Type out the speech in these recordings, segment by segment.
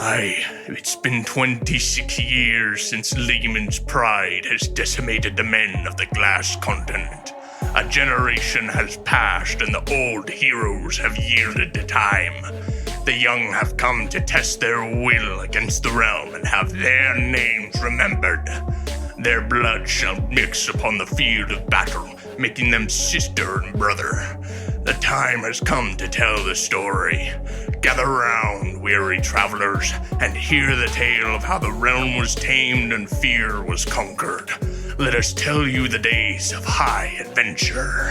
It's been 26 years since Lehman's pride has decimated the men of the glass continent. A generation has passed and the old heroes have yielded to time. The young have come to test their will against the realm and have their names remembered. Their blood shall mix upon the field of battle, making them sister and brother. The time has come to tell the story. Gather round, weary travelers, and hear the tale of how the realm was tamed and fear was conquered. Let us tell you the days of high adventure.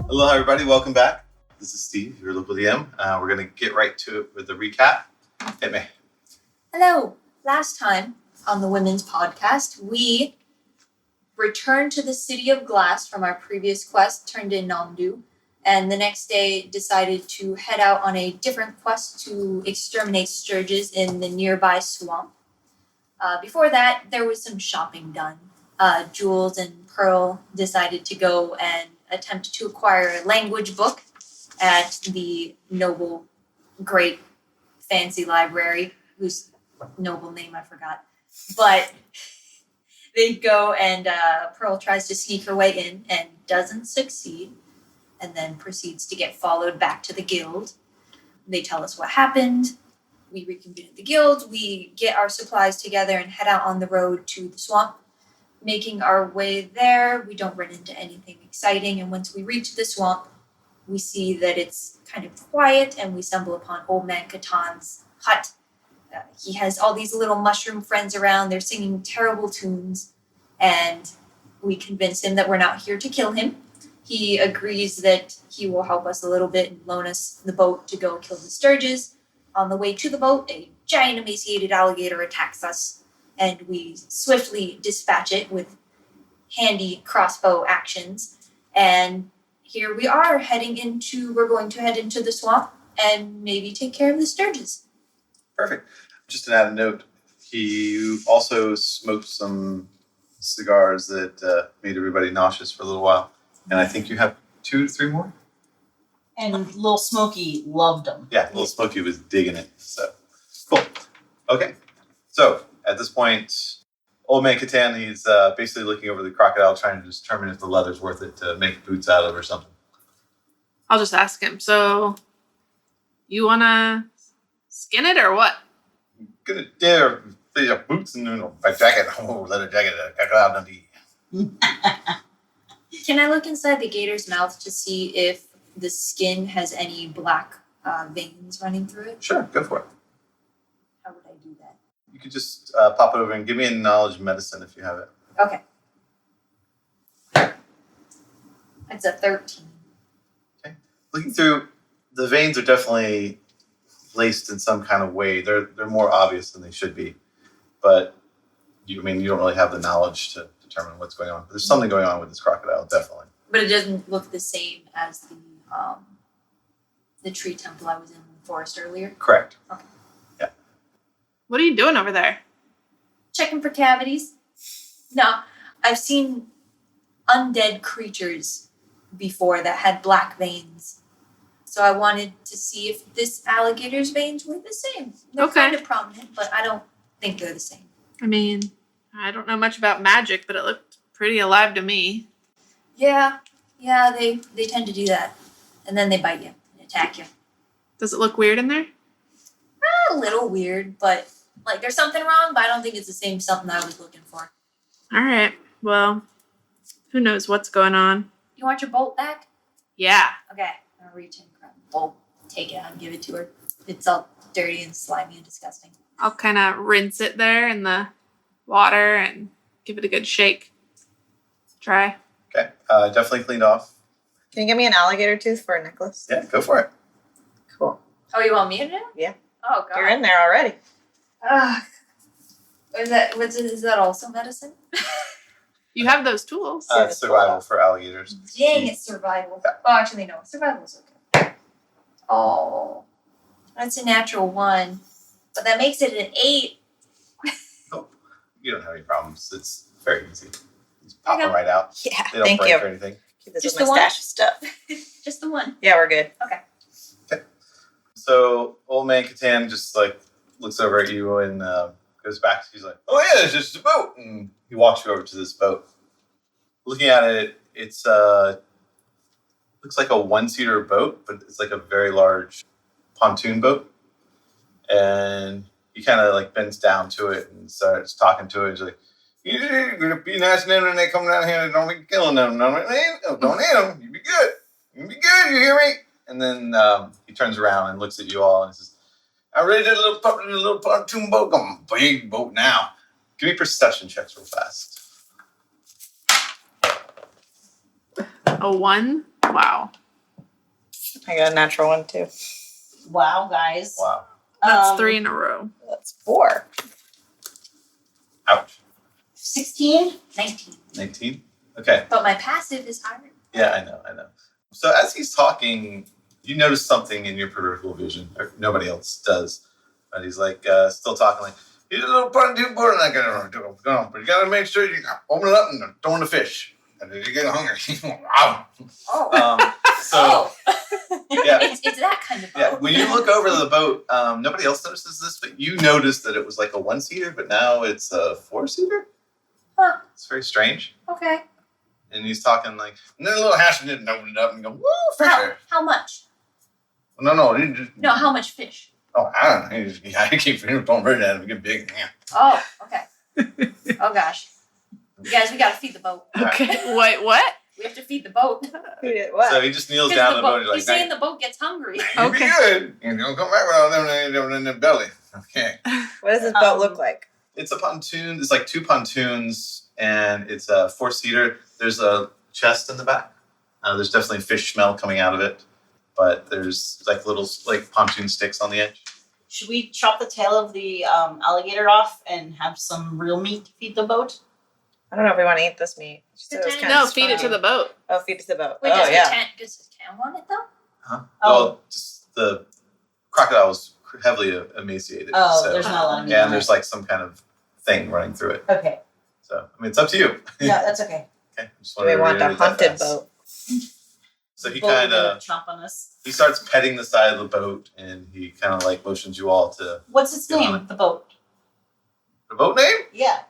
Hello, everybody. Welcome back. This is Steve, your local DM. We're going to get right to it with the recap. Hit me. Hello. Last time on the Women's Podcast, we returned to the City of Glass from our previous quest, turned in Namdu, and the next day decided to head out on a different quest to exterminate sturges in the nearby swamp. Before that, there was some shopping done. Jules and Pearl decided to go and attempt to acquire a language book at the noble, great, fancy library, whose noble name I forgot. But they go and Pearl tries to sneak her way in and doesn't succeed, and then proceeds to get followed back to the guild. They tell us what happened. We reconvene at the guild. We get our supplies together and head out on the road to the swamp. Making our way there, we don't run into anything exciting, and once we reach the swamp, we see that it's kind of quiet, and we stumble upon Old Man Catan's hut. He has all these little mushroom friends around. They're singing terrible tunes, and we convince him that we're not here to kill him. He agrees that he will help us a little bit and loan us the boat to go kill the sturges. On the way to the boat, a giant emaciated alligator attacks us, and we swiftly dispatch it with handy crossbow actions. And here we are we're going to head into the swamp and maybe take care of the sturges. Perfect. Just an added note, he also smoked some cigars that made everybody nauseous for a little while. And I think you have 2 to 3 more? And Lil Smokey loved them. Yeah, Little Smokey was digging it. So, cool. Okay. So, at this point, Old Man Catan, he's basically looking over the crocodile, trying to determine if the leather's worth it to make boots out of or something. I'll just ask him. So, you want to skin it or what? Gonna dare your boots and a jacket. Oh, leather jacket, crocodile Dundee. Can I look inside the gator's mouth to see if the skin has any black veins running through it? Sure, go for it. How would I do that? You could just pop it over and give me a knowledge medicine if you have it. Okay. It's a 13. Okay. Looking through, the veins are definitely laced in some kind of way. They're more obvious than they should be. But, you don't really have the knowledge to determine what's going on. But there's something going on with this crocodile, definitely. But it doesn't look the same as the tree temple I was in the forest earlier? Correct. Okay. Yeah. What are you doing over there? Checking for cavities. No, I've seen undead creatures before that had black veins. So I wanted to see if this alligator's veins were the same. They're kind of prominent, but I don't think they're the same. I mean, I don't know much about magic, but it looked pretty alive to me. Yeah, they tend to do that. And then they bite you and attack you. Does it look weird in there? A little weird, but there's something wrong, but I don't think it's the same something I was looking for. All right. Well, who knows what's going on? You want your bolt back? Yeah. Okay. I'll reach in, grab the bolt, take it out, and give it to her. It's all dirty and slimy and disgusting. I'll kind of rinse it there in the water and give it a good shake. Try. Okay. Definitely cleaned off. Can you give me an alligator tooth for a necklace? Yeah, go for it. Cool. Oh, you want me to do it? Yeah. Oh, God. You're in there already. Is that also medicine? You have those tools. Survival for alligators. Dang, it's survival. Oh, actually, no. Survival's okay. Oh. That's a natural 1. But that makes it an 8. Oh, you don't have any problems. It's very easy. Just pop them right out. Yeah, They don't thank break you. or anything. Keep this Just with my the one? stash of stuff. Just the 1. Yeah, we're good. Okay. So old man Catan just like looks over at you and goes back. He's like, "Oh yeah, it's just a boat," and he walks you over to this boat. Looking at it, it's looks like a one-seater boat, but it's like a very large pontoon boat. And he kind of like bends down to it and starts talking to it. He's like, "You're gonna be nice to them when they come down here and don't be killing them. Don't eat them. You be good. You be good. You hear me?" And then he turns around and looks at you all and says, "I raised that little puppy in a little pontoon boat. I'm a big boat now. Give me perception checks real fast." A 1? Wow. I got a natural one too. Wow, guys. Wow. That's 3 in a row. That's 4. Ouch. 16? 19. 19? Okay. But my passive is higher. Yeah, I know. So as he's talking, you notice something in your peripheral vision. Or nobody else does. But he's like, still talking like, "He's a little pontoon boat and I gotta do, but you gotta make sure you open it up and throw in the fish. And then you get hungry." Wow. Oh. So, yeah. It's that kind of boat. Yeah, when you look over the boat, nobody else notices this, but you noticed that it was like a one-seater, but now it's a four-seater. Huh. It's very strange. Okay. And he's talking like, and then a little Hashim didn't open it up and go, "Woo, fisher." How much? No, he just, No, how much fish? oh, I don't know. I keep don't hurt at him, get big. Yeah. Oh, okay. Oh gosh. You guys, we gotta feed the boat. Okay. Wait, what? We have to feed the boat. Who did what? So he just kneels Because down the in the boat. boat, He's he's like, saying the boat gets hungry. "You Okay. be good. And you'll come back with all them in the belly." Okay. What does this boat look like? It's a pontoon. It's like 2 pontoons, and it's a 4-seater. There's a chest in the back. There's definitely fish smell coming out of it, but there's like little like pontoon sticks on the edge. Should we chop the tail of the alligator off and have some real meat to feed the boat? I don't know if we want to eat this meat. She said it was No, kinda No, feed it to spiny. the boat. Oh, feed it to the boat. Wait, oh, does yeah. his can want it though? Huh? Oh. Well, just the crocodile was heavily emaciated. Oh, so, there's not a lot of meat. yeah, on and there's it. like some kind of thing running through it. Okay. So I mean, it's up to you. No, that's okay. Okay. Just Do we wanted to want a reiterate that haunted fast. boat? So he Boat kind gonna of chomp on us. he starts petting the side of the boat, and he kind of like motions you all to What's its Get on name? The boat. the boat name. Yeah.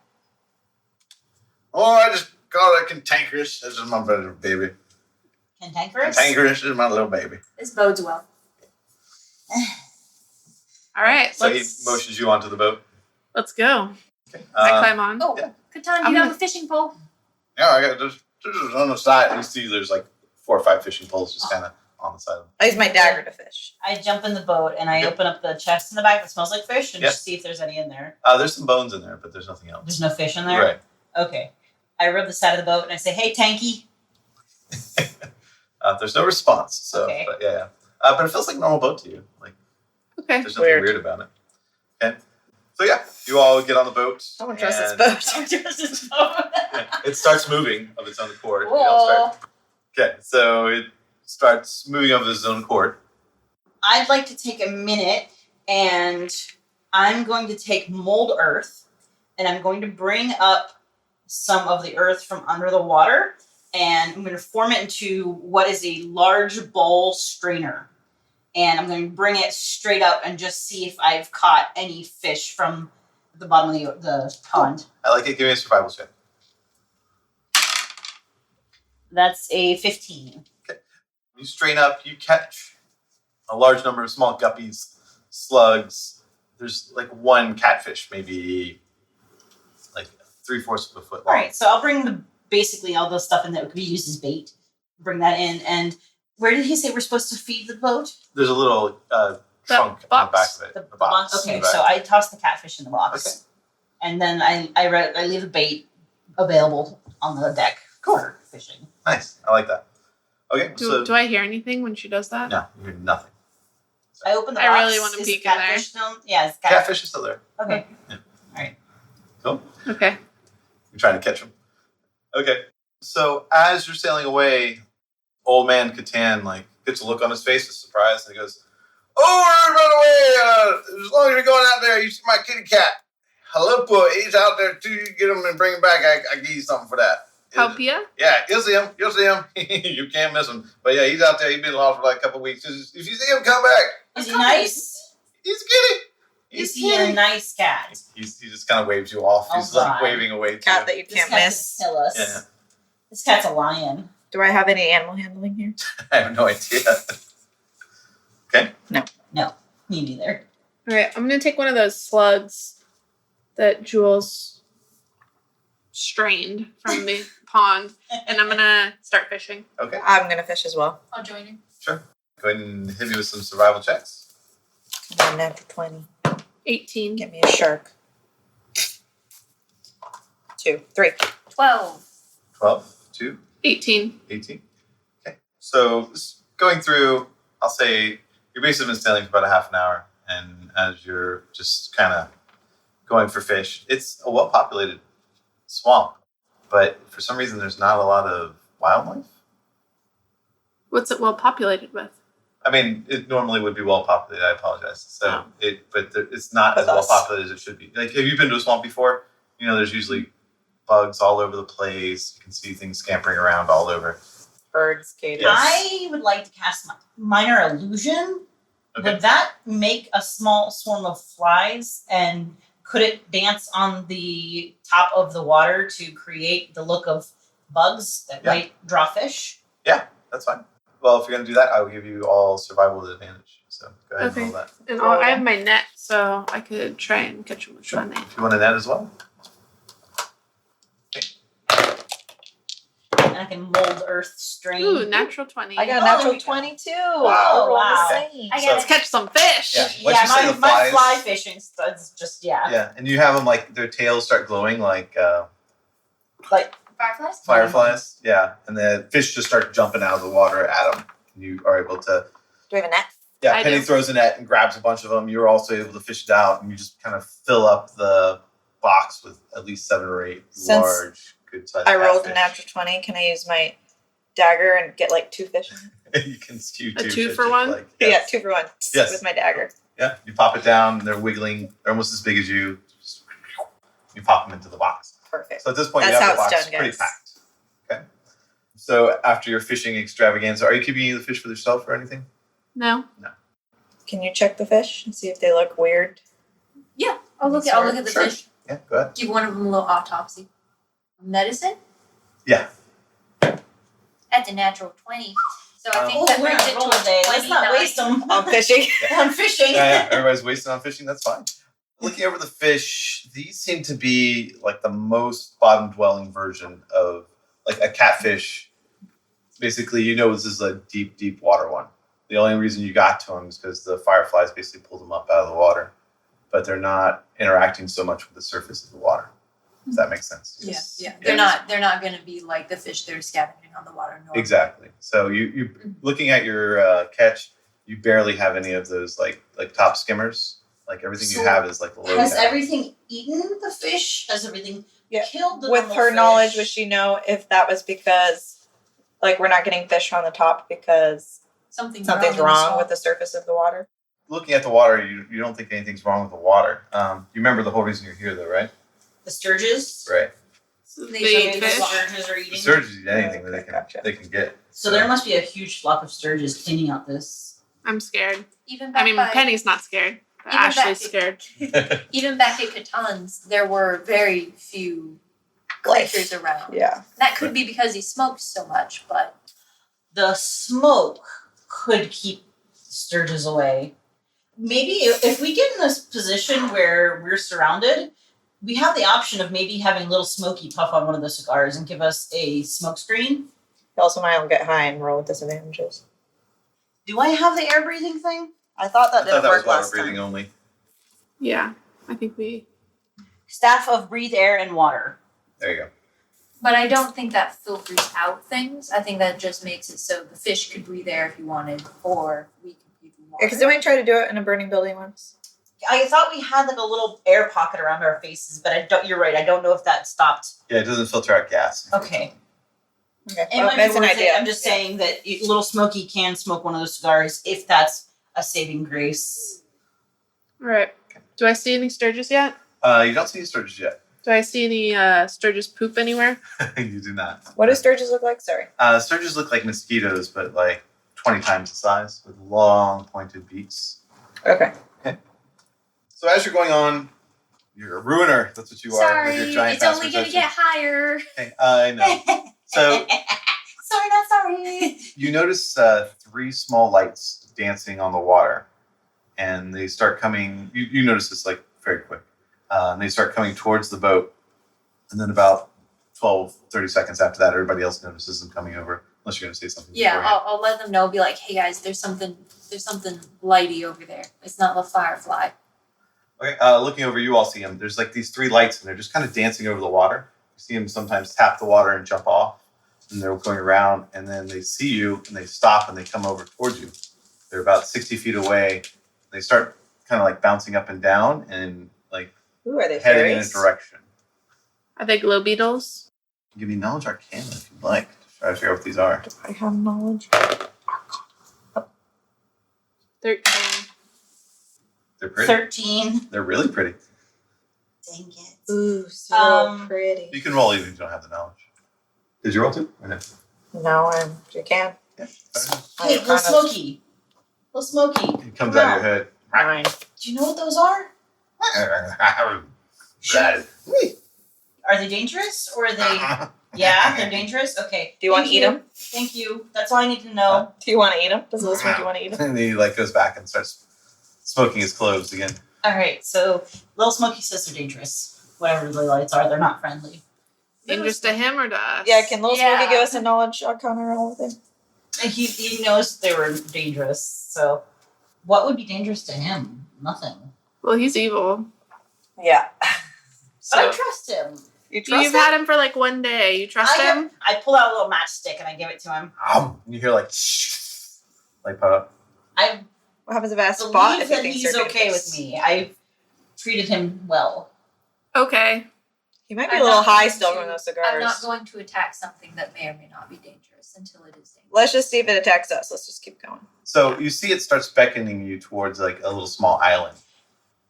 Oh, I just call it Cantankerous. This is my brother, baby. Cantankerous? Cantankerous is my little baby. This bodes well. All right, So let's he motions you onto the boat. let's go. Okay. I climb on. Oh, Yeah. Catan, do I'm you have gonna- a fishing pole? Yeah, I got this on the side. You see, there's like 4 or 5 fishing poles just kind of on the side of I use my dagger to fish. I jump in the boat and I Okay. open up the chest in the back that smells like fish and Yep. just see if there's any in there. There's some bones in there, but there's nothing else. There's no fish in there? Right. Okay. I rub the side of the boat and I say, "Hey, Tanky." There's no response. So, Okay. but yeah. But it feels like a normal boat to you. Like Okay. there's nothing Weird. weird about it. Okay. So yeah, you all get on the boat. Someone trust this and boat. It starts moving of its own accord. You all Whoa. start- Okay, so it starts moving of its own accord. I'd like to take a minute and I'm going to take mold earth and I'm going to bring up some of the earth from under the water and I'm going to form it into what is a large bowl strainer. And I'm going to bring it straight up and just see if I've caught any fish from the bottom of the pond. I like it. Give me a survival check. That's a 15. You strain up, you catch a large number of small guppies, slugs. There's like one catfish, maybe like 3/4 of a foot All long. right, so I'll bring basically all the stuff in that could be used as bait. Bring that in. And where did he say we're supposed to feed the boat? There's a little trunk on the back box. of it. The a box. box. Okay, in the back. so I toss the catfish in the box. Okay. And then I leave the bait available on the deck for fishing. Nice. I like that. Okay, so Do I hear anything when she does that? no, you hear nothing. I open the I box. really wanna Is peek the in there. catfish still? Yeah, it's Catfish is still there. Okay. Cool. Okay. You're trying to catch them. Okay. So as you're sailing away, old man Catan like gets a look on his face of surprise and he goes, "Oh, run away! As long as you're going out there, you see my kitty cat. Halopo, he's out there too. You get him and bring him back. I give you something for that. Copia? Yeah, you'll see him. You'll see him. You can't miss him. But yeah, he's out there. He's been lost for like a couple weeks. If you see him, come back. Is he nice? He's kitty. Is he a nice cat? He just kind of waves you off. He's Oh, like God. waving away to Cat you. that you This can't cat's miss. gonna kill us. Yeah. This cat's a lion. Do I have any animal handling here? I have no idea. Okay. Me neither. All right, I'm going to take one of those slugs that Jules strained from the pond, and I'm going to start fishing. Okay. I'm gonna fish as well. I'll join you. Sure. Go ahead and hit me with some survival checks. Come on, natural 20. 18. Get me a shark. 2, 3. 12. 12, 2, 18. 18. Okay. So just going through, I'll say you've basically been sailing for about a half an hour, and as you're just kind of going for fish, it's a well-populated swamp, but for some reason there's not a lot of wildlife. What's it well populated with? I mean, it normally would be well-populated. I apologize. So it's not as With us. well-populated as it should be. Like, have you been to a swamp before? You know, there's usually bugs all over the place. You can see things scampering around all over. Birds, gators. Yes. I would like to cast minor illusion. Okay. Would that make a small swarm of flies, and could it dance on the top of the water to create the look of bugs that Yeah. might draw fish? That's fine. Well, if you're going to do that, I will give you all survival with advantage. So go ahead Okay. and roll that. And Oh, I have my net, so I could try and catch them with Sure. my net. If you want a net as well. And I can mold earth strain. Ooh, natural 20. I got a Oh, there natural we go. 22. Wow. We're all Wow. the same. I So- got Let's catch some fish. Yeah. Once you say the my flies- fly fishing is just Yeah, and you have them like their tails start glowing like Fireflies? fireflies. Yeah, and the fish just start jumping out of the water at them. You are able to. Do we have a net? Yeah, I Penny do. throws a net and grabs a bunch of them. You're also able to fish it out, and you just kind of fill up the box with at least 7 or 8 Since large, good-sized. I rolled a catfish. natural 20. Can I use my dagger and get like 2 fish in it? You can skew A 2 2 fish for if you one? like. Yeah, Yes. 2 for 1. Yes. With my dagger. Yeah, you pop it down. They're wiggling. They're almost as big as you. You pop them into the box. Perfect. So at this point, That's you have the how it's box done, pretty guys. packed. Okay. So after your fishing extravaganza, are you keeping any of the fish for yourself or anything? No. Can you check the fish and see if they look weird? Yeah, I'll look at the Sure. fish. Yeah, go ahead. Give one of them a little autopsy. Medicine? Yeah. That's a natural 20. So I think Oh, that we're brings on it a to roll a today. Let's not 29. waste them I'm fishing. on fishing. Yeah, everybody's wasting on fishing. That's fine. Looking over the fish, these seem to be like the most bottom-dwelling version of like a catfish. Basically, you know this is a deep, deep water one. The only reason you got to them is because the fireflies basically pulled them up out of the water, but they're not interacting so much with the surface of the water. Does that make sense? Yeah. They're not going to be like the fish they're scavenging on the water. Normally. Exactly. So you looking at your catch, you barely have any of those like top skimmers. Like everything So you have is like the low. Has catch. everything eaten the fish? Has everything Yeah. killed the With normal her fish? knowledge, would she know if that was because, like, we're not getting fish on the top because Something's something's in the wrong swamp. with the surface of the water? Looking at the water, you don't think anything's wrong with the water. You remember the whole reason you're here, though, right? The sturges? Right. So They they should eat be The fish. sturges are eating. The surgeons eat anything that Okay, gotcha. they can get. So there must be a huge flock of sturges cleaning out this. I'm scared. Even back I mean, by, Penny's not scared. But Even back- Ashley's scared. even back at Catan's, there were very few creatures around. Yeah. That could be because he smoked so much, but The smoke could keep sturges away. Maybe if we get in this position where we're surrounded, we have the option of maybe having little Smokey puff on one of the cigars and give us a smoke screen. Also, I don't get high and roll with disadvantages. Do I have the air breathing thing? I thought I that thought didn't that was work water last breathing time. only. Yeah. I think we. Staff of breathe air and water. There you go. but I don't think that filters out things. I think that just makes it so the fish could breathe air if you wanted, or we could breathe water. Because didn't we try to do it in a burning building once? I thought we had like a little air pocket around our faces, but I don't. You're right. I don't know if that stopped. Yeah, it doesn't filter out gas. Okay. Okay. It Well, might be that's an worth it. idea. I'm just saying that little Smokey can smoke one of those cigars if that's a saving grace. All right. Do I see any sturges yet? You don't see any sturges yet. Do I see any Sturgis poop anywhere? You do not. What do sturgeons look like? Sorry. Sturges look like mosquitoes, but like 20 times the size with long pointed beaks. Okay. So as you're going on, you're a ruiner. That's what you are. Sorry, With your giant it's only fast gonna get higher. Okay, I know. So Sorry, not sorry. you notice 3 small lights dancing on the water, and they start coming. You notice this like very quick. And they start coming towards the boat, and then about 30 seconds after that, everybody else notices them coming over. Unless you're going to say something. Yeah, beforehand. I'll let them know. Be like, hey guys, there's something lighty over there. It's not the firefly. Okay, looking over, you all see them. There's like these 3 lights, and they're just kind of dancing over the water. You see them sometimes tap the water and jump off, and they're going around, and then they see you, and they stop, and they come over towards you. They're about 60 feet away. They start kind of like bouncing up and down, and like Ooh, are they heading in a fairies? direction. Are they glow beetles? Give me knowledge arcana if you'd like. Try to figure out what these are. Do I have knowledge? 13. They're pretty. 13. They're really pretty. Dang it. Ooh, so Um, pretty. You can roll even if you don't have the knowledge. Did you roll 2? Or no? No, you can. Yeah. Hey, little Smoky. Little Smoky. It comes out of your head. Fine. Do you know what those are? Right. Are they dangerous or are they? Yeah, they're dangerous. Okay. Do you want to eat them? Thank you. That's all I need to know. Do you want to eat them? Does Little Smoky want to eat them? And he like goes back and starts smoking his cloves again. All right. So Little Smoky says they're dangerous. Whatever the lights are, they're not friendly. Dangerous to him or to us? Yeah, can Little Yeah. Smoky give us a knowledge arcana roll with him? And he knows they were dangerous. So, what would be dangerous to him? Nothing. Well, he's evil. Yeah. But I So trust him. You trust you've him? had him for like one day. You trust him? I pull out a little matchstick and I give it to him. And you hear like pop up. I What happens if I spot believe if he that thinks he's they're okay dangerous? with me. I've treated him well. Okay. He might be I'm a little not high going still to- from those cigars. I'm not going to attack something that may or may not be dangerous until it is dangerous. Let's just see if it attacks us. Let's just keep going. So you see it starts beckoning you towards like a little small island.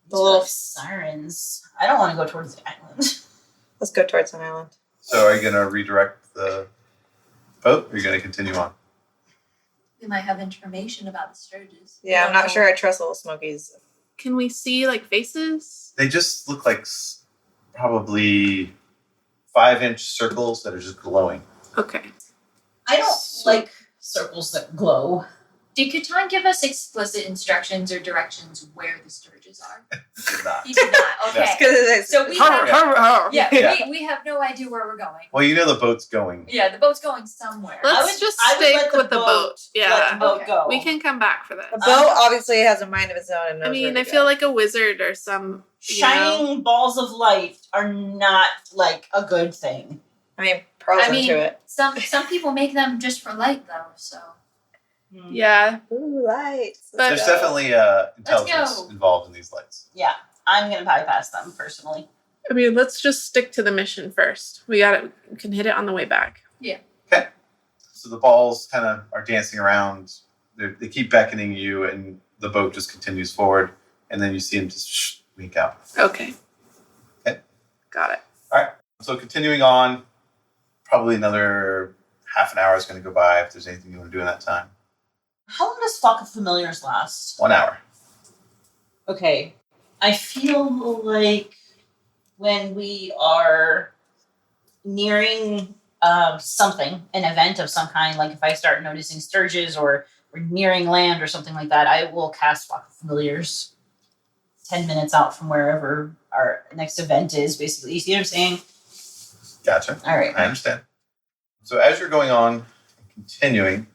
The little sirens. I don't want to go towards the island. Let's go towards an island. So are you gonna redirect the boat or are you gonna continue on? They might have information about the Sturges. Yeah, I'm not sure I trust Little Smoky's. Can we see like faces? They just look like probably 5-inch circles that are just glowing. Okay. I don't like circles that glow. Did Catan give us explicit instructions or directions where the Sturges are? Did not. He did not. Okay. Because So we have, yeah, Yeah. we have no idea where we're going. Well, you know the boat's going. Yeah, the boat's going somewhere. Let's just I would stick let with the boat. Let the Yeah. boat Okay. go. We can come back for this. the boat obviously has a mind of its own and knows I mean, where to I feel go. like a wizard or some Shining balls of light are not like a good thing. I mean, pros I mean, into it. some people make them just for light though. So Yeah. Ooh, lights. But- There's Let's go. definitely intelligence go. involved in these lights. Yeah, I'm gonna bypass them personally. I mean, let's just stick to the mission first. We can hit it on the way back. So the balls kind of are dancing around. They keep beckoning you, and the boat just continues forward. And then you see them just wink out. Okay. Okay. Got it. So continuing on, probably another half an hour is going to go by if there's anything you want to do in that time. How long does Flock of Familiars last? 1 hour. Okay. I feel like when we are nearing something, an event of some kind, like if I start noticing sturges or we're nearing land or something like that, I will cast Flock of Familiars 10 minutes out from wherever our next event is, basically. You see what I'm saying? Gotcha. All right. I understand. So as you're going on, continuing,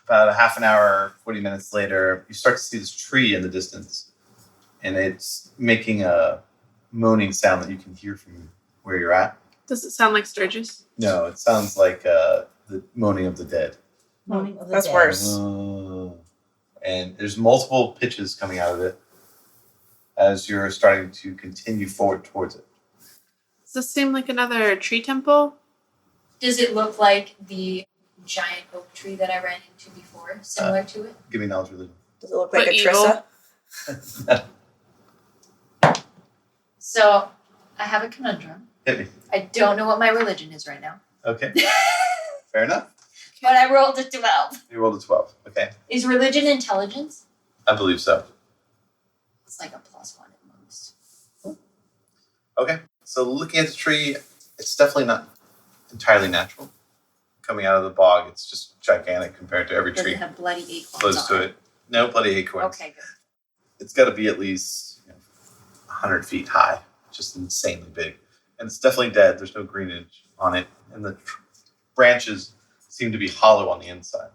about a half an hour, 40 minutes later, you start to see this tree in the distance. And it's making a moaning sound that you can hear from where you're at. Does it sound like Sturgis? No, it sounds like the moaning of the dead. Moaning of the That's dead. worse. And there's multiple pitches coming out of it as you're starting to continue forward towards it. Does this seem like another tree temple? does it look like the giant oak tree that I ran into before? Similar to it? Give me knowledge religion. Does it look like But a evil. Trissa? So I have a conundrum. Hit me. I don't know what my religion is right now. Okay. Fair enough. But I rolled a 12. You rolled a 12. Okay. Is religion intelligence? I believe so. It's like a +1 at most. Okay. So looking at the tree, it's definitely not entirely natural. Coming out of the bog, it's just gigantic compared to every Does tree it have bloody acorns close to on it. No bloody acorns. Okay, good. It's got to be at least 100 feet high, just insanely big. And it's definitely dead. There's no greenage on it. And the branches seem to be hollow on the inside.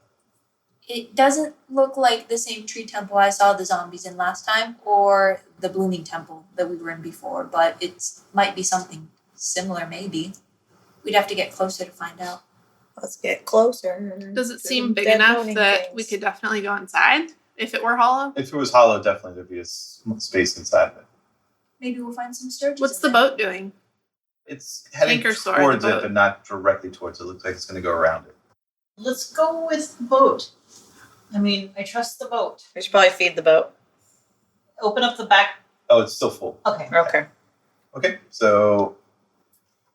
It doesn't look like the same tree temple I saw the zombies in last time or the blooming temple that we were in before, but it might be something similar maybe. We'd have to get closer to find out. Let's get closer. Does it to seem big dead enough moaning that things. we could definitely go inside if it were hollow? If it was hollow, definitely there'd be a space inside of it. Maybe we'll find some sturgeons. What's the in there. boat doing? It's heading Tanker sword, towards the it, boat. but not directly towards it. It looks like it's going to go around it. Let's go with the boat. I mean, I trust the boat. We should probably feed the boat. Open up the back. Oh, it's still full. Okay. Okay. Okay, so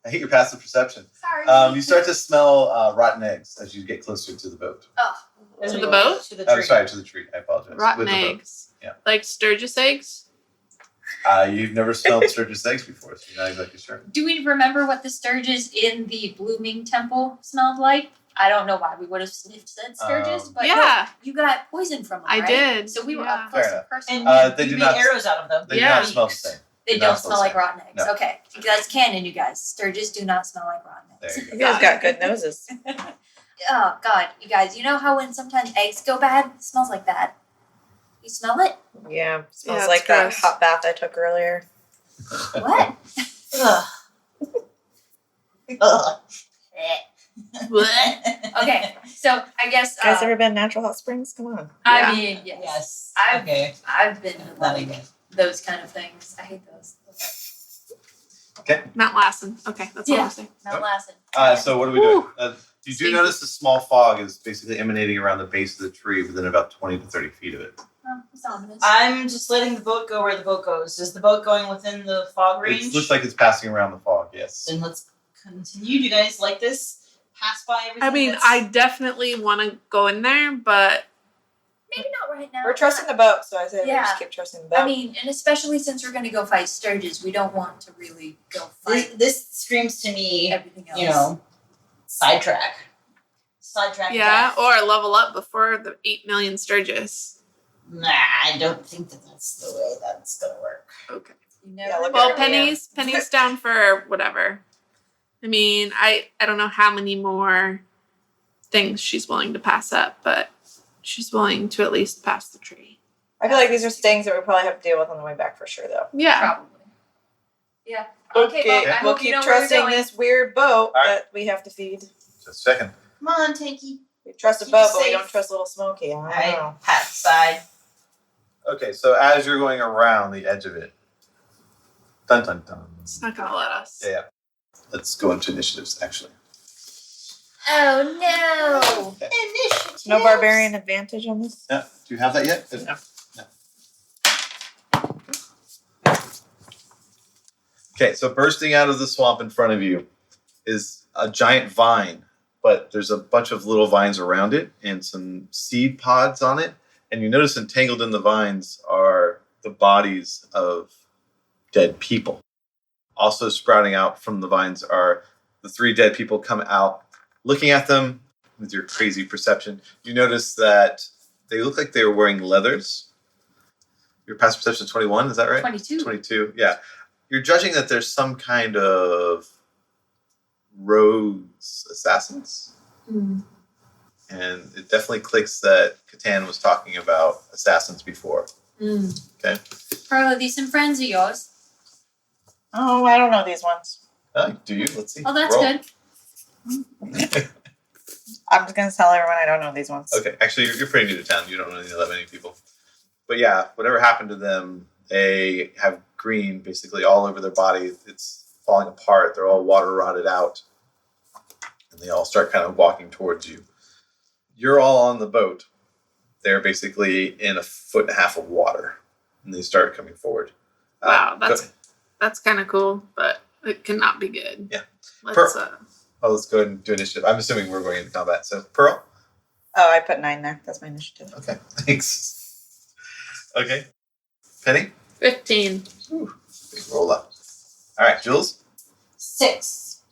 I hate your passive perception. Sorry. You start to smell rotten eggs as you get closer to the boat. Oh. As To we the go boat? To the tree. I'm sorry, to the tree. I apologize. Rotten With the boat. eggs. Yeah. Like Sturgis eggs? You've never smelled Sturgis eggs before, so you're not exactly sure. Do we remember what the Sturgis in the blooming temple smelled like? I don't know why we would have sniffed said Sturgis, but Yeah. no, you got poison from them, I right? did, So we were yeah. up close Fair and enough. personal. And They you do made not- arrows out of them. They Yeah. do not smell the same. They do not don't smell smell the like same. rotten eggs. No. Okay. That's canon, you guys. Sturgis do not smell like rotten eggs. There you You go. guys got good noses. Oh, God. You guys, you know how when sometimes eggs go bad? It smells like that. You smell it? Yeah, smells Yeah, it's like that gross. hot bath I took earlier. What? Ugh. Ugh. Okay. So I guess You guys ever been natural hot springs? Come on. I Yeah. mean, yes. Yes. I've- Okay. I've been to That like again. those kind of things. I hate those. Mount Lassen. Okay, that's all Yeah. I'm saying. Mount Lassen. So what are we doing? You do Stinky. notice the small fog is basically emanating around the base of the tree within about 20 to 30 feet of it. Oh, it's ominous. I'm just letting the boat go where the boat goes. Is the boat going within the fog range? It looks like it's passing around the fog, yes. Then let's continue. Do you guys like this? Pass by everything. I mean, that's- I definitely want to go in there, but Maybe not right now. We're trusting the boat, so I say we Yeah. just keep trusting the boat. I mean, and especially since we're going to go fight Sturgis, we don't want to really go fight This screams to me, everything else. you know, sidetrack. Sidetrack. yeah, death. or level up before the 8 million Sturgis. Nah, I don't think that's the way that's gonna work. Okay. You never Yeah, look know. Well, at her, Penny's down for whatever. I mean, I don't know how many more things she's willing to pass up, but she's willing to at least pass the tree. I feel like these are things that we probably have to deal with on the way back for sure, though. Yeah. Probably. Yeah. Okay, well, I we'll hope you keep know where you're trusting going. this weird boat All right. that we have to feed. Just a second. Come on, Tanky. We trust a Keep boat, us but we safe. don't trust Little Smoky. I don't Alright, know. pat side. Okay, so as you're going around the edge of it, dun dun dun. It's not going to let us. Yeah. Let's go into initiatives, actually. Oh, no. Initiative. No barbarian advantage on this? Yeah. Do you have that yet? No. Okay, so bursting out of the swamp in front of you is a giant vine, but there's a bunch of little vines around it and some seed pods on it. And you notice entangled in the vines are the bodies of dead people. Also sprouting out from the vines are the 3 dead people come out. Looking at them with your crazy perception, you notice that they look like they were wearing leathers. Your past perception is 21, is that right? 22. 22, yeah. You're judging that there's some kind of rogues assassins. Hmm. And it definitely clicks that Catan was talking about assassins before. Okay. Pearl, are these some friends of yours? Oh, I don't know these ones. Do you? Let's see. Oh, that's Roll. good. I'm just going to tell everyone I don't know these ones. Okay, actually, you're pretty new to town. You don't really know that many people. But yeah, whatever happened to them, they have green basically all over their body. It's falling apart. They're all water rotted out. And they all start kind of walking towards you. You're all on the boat. They're basically in 1.5 feet of water. And they start coming forward. Wow, Go that's That's kind of cool, but it cannot be good. Yeah. Let's let's go ahead and do initiative. I'm assuming we're going into combat. So, Pearl? Oh, I put 9 there. That's my initiative. Okay, thanks. Okay. Penny? 15. Ooh, big roll up. All right, Jules? 6.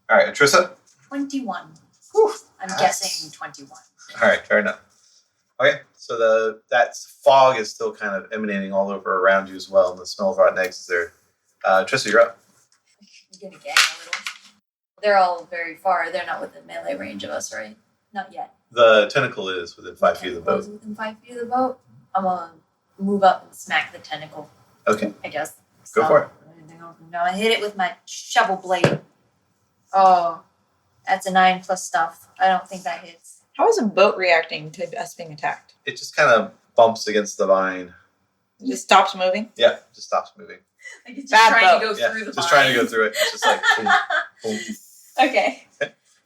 All right, Atrissa? 21. Whew, I'm nice. guessing 21. All right, fair enough. Okay, so that fog is still kind of emanating all over around you as well, and the smell of rotten eggs is there. Trissa, you're up. I'm gonna gag a little. They're all very far. They're not within melee range of us, right? Not yet. The tentacle is within 5 feet of the boat. Within 5 feet of the boat. I'm gonna move up and smack the tentacle. Okay, I guess. go for it. No, I hit it with my shovel blade. Oh, that's a 9 plus stuff. I don't think that hits. How is a boat reacting to us being attacked? It just kind of bumps against the vine. It just stops moving? Yeah, just stops moving. Like it's just Bad trying to boat. go through the just vine. trying to go through it. It's just like boom, boom. Okay.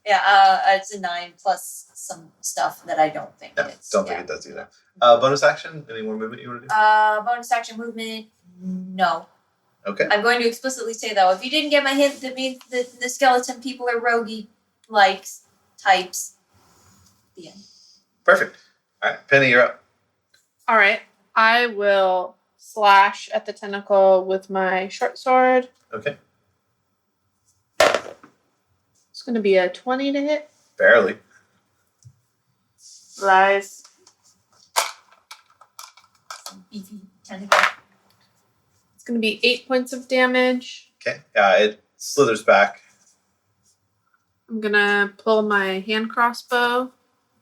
Yeah, it's a 9 plus some stuff that I don't think Yeah, hits. don't think it does either. Bonus action? Any more movement you want to do? Bonus action movement? No. Okay. I'm going to explicitly say, though, if you didn't get my hint that means the skeleton people are roguey likes types. The end. Perfect. All right, Penny, you're up. All right. I will slash at the tentacle with my short sword. Okay. It's going to be a 20 to hit. Barely. Lies. Some beefy tentacle. It's going to be 8 points of damage. Okay. It slithers back. I'm going to pull my hand crossbow.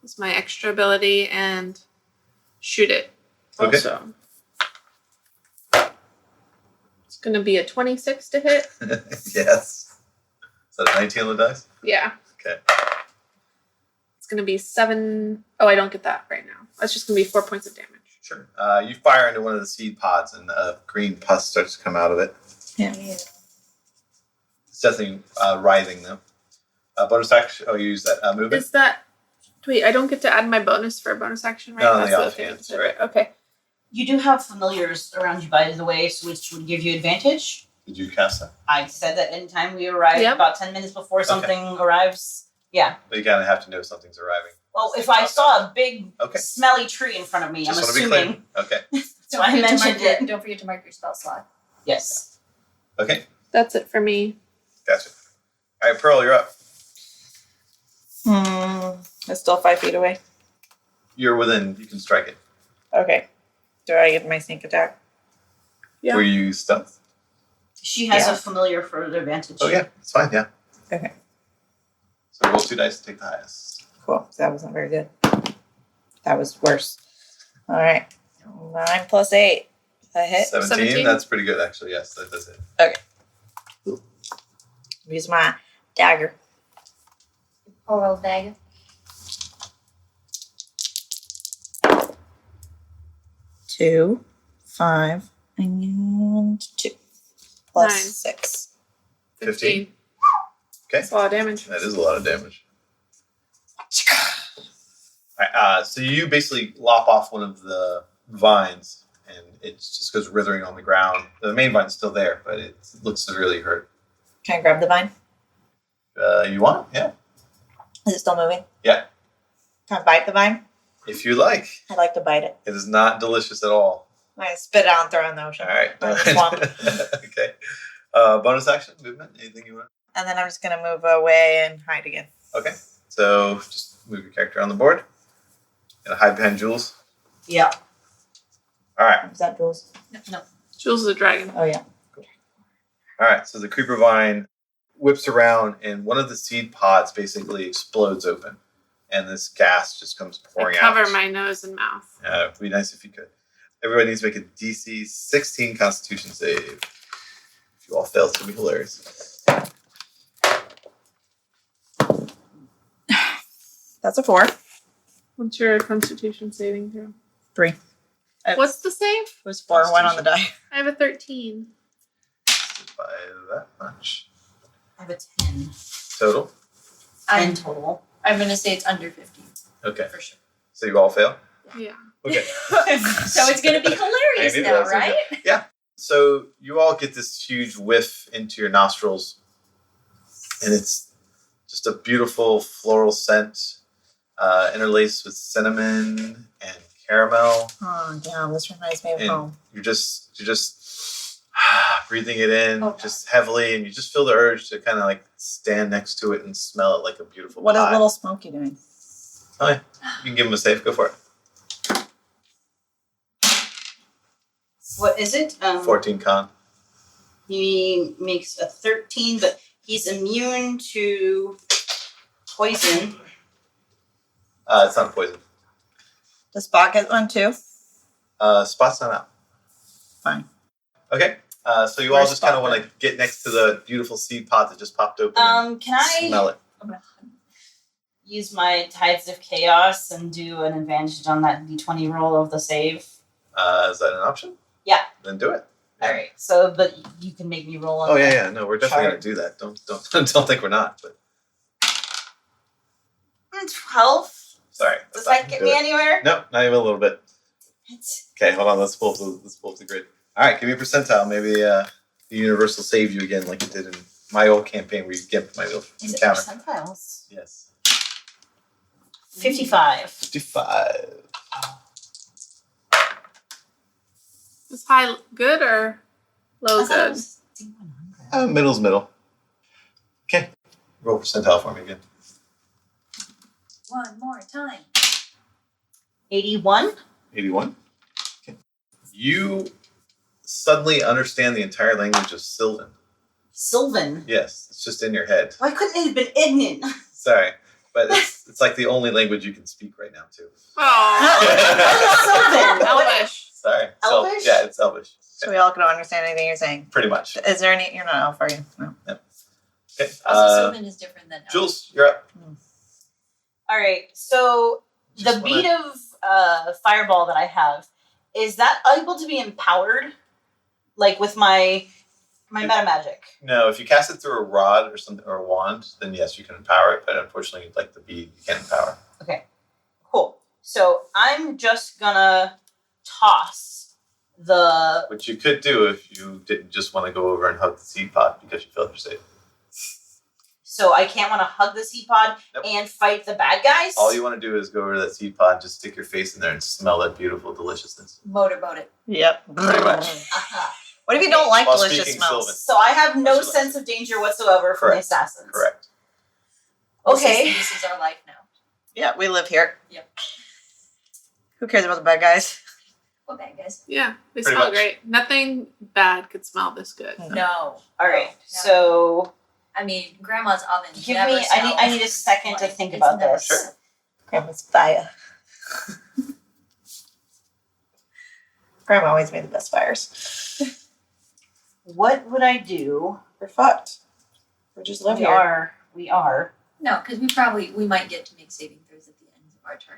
It's my extra ability and shoot it. Okay. Also. It's going to be a 26 to hit. Yes. Is that a 19 on the dice? Yeah. Okay. It's going to be 7. Oh, I don't get that right now. That's just going to be 4 points of damage. Sure. You fire into one of the seed pods, and green pus starts to come out of it. Yeah. It's definitely writhing, though. Bonus action. Oh, you use that movement? Is that... Wait, I don't get to add my bonus for a bonus action, right? No, That's the the offhand. thing. So, right. Okay. You do have familiars around you, by the way, which would give you advantage. Did you cast that? I said that anytime we arrive, Yep. about 10 minutes before something arrives. Yeah. But you kind of have to know something's arriving. Well, if I saw a big, Okay. smelly tree in front of me, Just I'm want to be assuming. clear. Okay. So I mentioned it. Don't forget to mark your spell slot. Yes. Okay. That's it for me. Gotcha. All right, Pearl, you're up. It's still 5 feet away. You're within. You can strike it. Okay. Do I get my sneak attack? Yeah. Were you stealth? She has Yeah. a familiar for the advantage. Oh, yeah. It's fine. Yeah. Okay. So roll 2 dice to take the highest. Cool. That wasn't very good. That was worse. All right. 9 plus 8. A hit. 17? That's pretty good, actually. Yes, that does it. Use my dagger. Poor old dagger. 2, 5, and 2. Plus 9. 6. 15. Okay. That's a lot of damage. That is a lot of damage. All right, so you basically lop off one of the vines, and it just goes withering on the ground. The main vine's still there, but it looks severely hurt. Can I grab the vine? You want? Yeah. Is it still moving? Yeah. Can I bite the vine? If you like. I'd like to bite it. It is not delicious at all. I spit it out and throw it in the ocean. All right. Or in the swamp. Okay. Bonus action, movement, anything you want? And then I'm just going to move away and hide again. Okay. So just move your character on the board. And hide behind Jules. Yeah. All right. Is that Jules? No. Jules is a dragon. Oh, yeah. All right. So the creeper vine whips around, and one of the seed pods basically explodes open. And this gas just comes pouring I cover out. my nose and mouth. It'd be nice if you could. Everybody needs to make a DC 16 Constitution save. If you all fail, it's going to be hilarious. That's a 4. What's your constitution saving throw? 3. What's the save? It was 4 1 on the die. I have a 13. By that much. I have a 10. Total? 10 total. I'm going to say it's under 15 Okay. for sure. So you all fail? Yeah. Okay. So it's going to be hilarious I knew now, that was right? Yeah. So you all get this huge whiff into your nostrils, and it's just a beautiful floral scent, interlaced with cinnamon and caramel. Oh, damn, this reminds me of And home. you're just breathing it in Oh, just heavily, and you just feel the urge to kind of like stand next to it and smell it like a beautiful What is pie. Little Smokey doing? Oh, yeah. You can give him a safe. Go for it. What is it? 14 con. He makes a 13, but he's immune to poison. It's not poison. Does Spot get one too? Spot's not out. Fine. Okay. So you all Where's just kind of Spot want to get next to the beautiful seed pod that just popped open. Can and I smell it? use my Tides of Chaos and do an advantage on that d20 roll of the save? Is that an option? Yeah. Then do it. Yeah. All right. So, but you can make me roll on. Oh that. yeah. No, we're definitely gonna do that. Don't think we're not. But 12. sorry. Does that's not that get gonna me do it. anywhere? No, not even a little bit. It's- Okay, hold on. Let's pull up the grid. All right, give me a percentile. Maybe the universe will save you again, like it did in my old campaign where you get my old Is it encounter. percentiles? Yes. 55. 55. Is high good or low I thought it good? was D100. Middle's middle. Okay. Roll percentile for me again. One more time. 81. 81. Okay. You suddenly understand the entire language of Sylvan. Sylvan. Yes, it's just in your head. Why couldn't it have been Ignan? Sorry, but it's like the only language you can speak right now too. Oh, Sylvan. Elvish. Sorry. Elvish? Yeah, it's Elvish. So we all can understand anything you're saying. Pretty much. Is there any? You're not elf, are you? No. Okay. Also, Sylvan is different than Elf. Jules, you're up. All right. So Just the bead of fireball that I have, is that able to be empowered? Like with my meta magic? No, if you cast it through a rod or something or a wand, then yes, you can empower it. But unfortunately, like the bead, you can't empower. Okay. Cool. So I'm just gonna toss the. Which you could do if you didn't just want to go over and hug the seed pod because you felt you're safe. So I can't want to hug the seed pod Nope. and fight the bad guys? All you want to do is go over to that seed pod, just stick your face in there and smell that beautiful deliciousness. Motorboat it. Yep. Pretty much. Uh-huh. What if you don't like While delicious speaking smells? Sylvan. So I have no What's your sense of danger whatsoever from the Correct. assassins. Correct. Okay. This is our life now. Yeah, we live here. Yep. Who cares about the bad guys? What bad guys? Yeah, they Pretty smell much. great. Nothing bad could smell this good. No. All right. No. So I mean, Grandma's oven. give never me. I need a smells second to like- think it's about never this. Sure. Grandma's fire. Grandma always made the best fires. What would I do? We're fucked. We're just live We here. are. We are. No, because we might get to make saving throws at the end of our turn,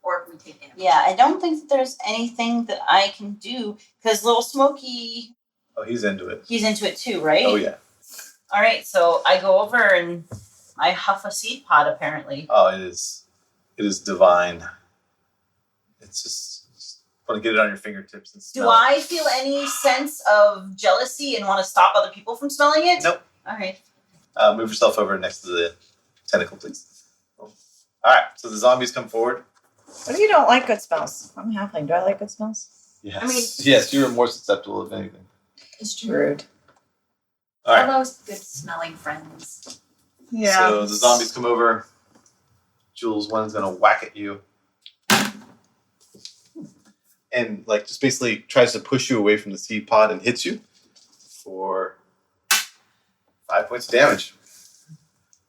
or if we take damage. Yeah, I don't think that there's anything that I can do because Little Smokey, Oh, he's into it. he's into it too, right? Oh yeah. All right, so I go over and I huff a seed pod. Apparently, Oh, it is divine. It's just want to get it on your fingertips and smell do I feel any sense of jealousy and want to stop other people from smelling it? Nope. All right. Move yourself over next to the tentacle, please. All right. So the zombies come forward. What if you don't like good smells? I'm a halfling. Do I like good smells? Yes. I mean- yes, you are more susceptible of anything. It's true. Rude. All right. All those good smelling friends. Yeah. So the zombies come over. Jules, one's gonna whack at you, and like just basically tries to push you away from the seed pod and hits you for 5 points of damage.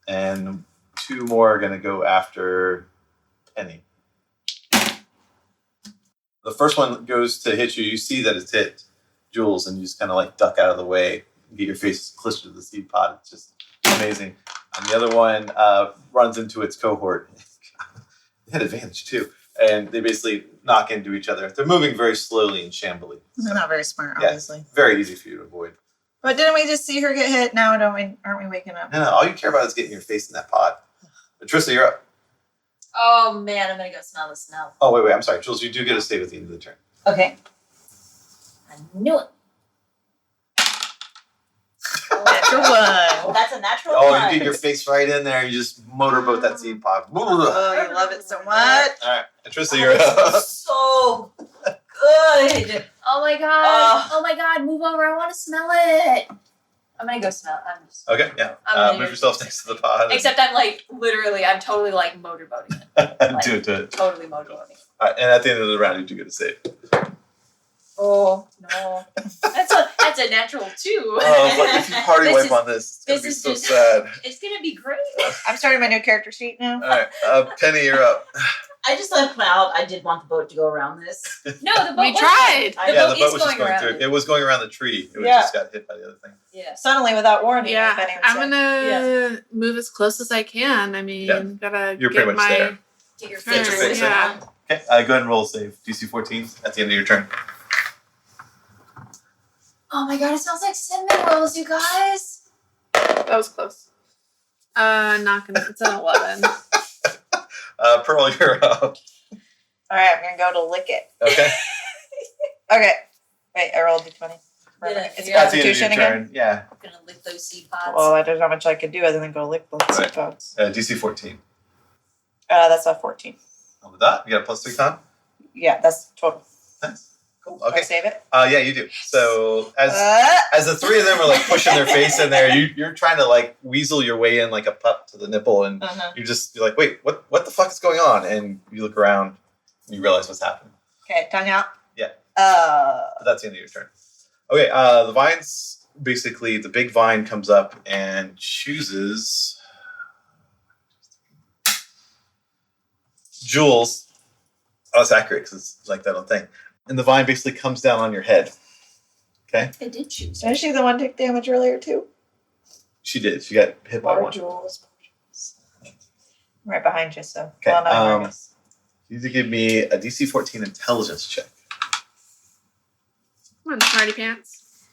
And 2 more are gonna go after Penny. The first one goes to hit you. You see that it's hit Jules, and you just kind of like duck out of the way and get your face closer to the seed pod. It's just amazing. And the other one runs into its cohort. They had advantage too. And they basically knock into each other. They're moving very slowly and shambly. They're not very smart, Yeah. obviously. Very easy for you to avoid. But didn't we just see her get hit? Now don't we? Aren't we waking up? No, all you care about is getting your face in that pod. But Trista, you're up. Oh man, I'm gonna go smell the smell. Oh, wait, I'm sorry. Jules, you do get a save at the end of the turn. Okay. I knew it. Natural one. That's a natural Oh, one. you get your face right in there. You just motorboat that seed pod. All Oh, you love it so much. right, and Trista, you're This up. is so good. Oh my god. Oh my god, move over. I want to smell it. I'm gonna go smell it. I'm just Okay, yeah. I'm gonna Move go- yourself next to the pod. Except I'm like literally I'm totally like motorboating it. do it. Totally motorboating it. All right, and at the end of the round, you do get a save. Oh no. That's a natural 2. Oh, but if you party This wipe is- on this, it's gonna this be is so just- sad. It's gonna be great. I'm starting my new character sheet now. All right, Penny, you're up. I just left out. I did want the boat to go around this. No, the boat We was- tried. The Yeah, boat the boat is was just going around through. it. It was going around the tree. It Yeah. just got hit by the other thing. Yeah. Suddenly, without warning. Yeah, if anyone I'm said. gonna move as close as I can. I mean, Yeah. gotta You're get pretty much my there. Get your turn. Get your face in. Yeah. Okay, go ahead and roll a save. DC 14 at the end of your turn. Oh my god, it smells like cinnamon rolls, you guys. That was close. Not gonna. It's an 11. Pearl, you're up. All right, I'm gonna go to lick it. Okay. Okay. Wait, I rolled d20. Yeah, It's yeah. At the end of your Constitution again. turn. Yeah. I'm gonna lick those seed pods. Well, I don't know how much I could do other than go lick those Right. pods. DC 14. That's a 14. On the dot, you got a +3 con. Yeah, that's total. Nice. Cool. Do I Okay. save it? Yeah, you do. So as the three of them are like pushing their face in there, you're trying to like weasel your way in like a pup to the nipple, and you're like, wait, what the fuck is going on? And you look around, and you realize what's happening. Okay, tongue out. Yeah. Uh, But that's the end of your turn. Okay, the vines, basically, the big vine comes up and chooses Jules. Oh, that's accurate because it's like that on thing. And the vine basically comes down on your head. Okay? It did choose. Is she the one take damage earlier too? She did. She got hit by Or one. Jules. I'm right behind you, so. Okay, Well, no, I guess. You need to give me a DC 14 intelligence check. Come on, smarty pants.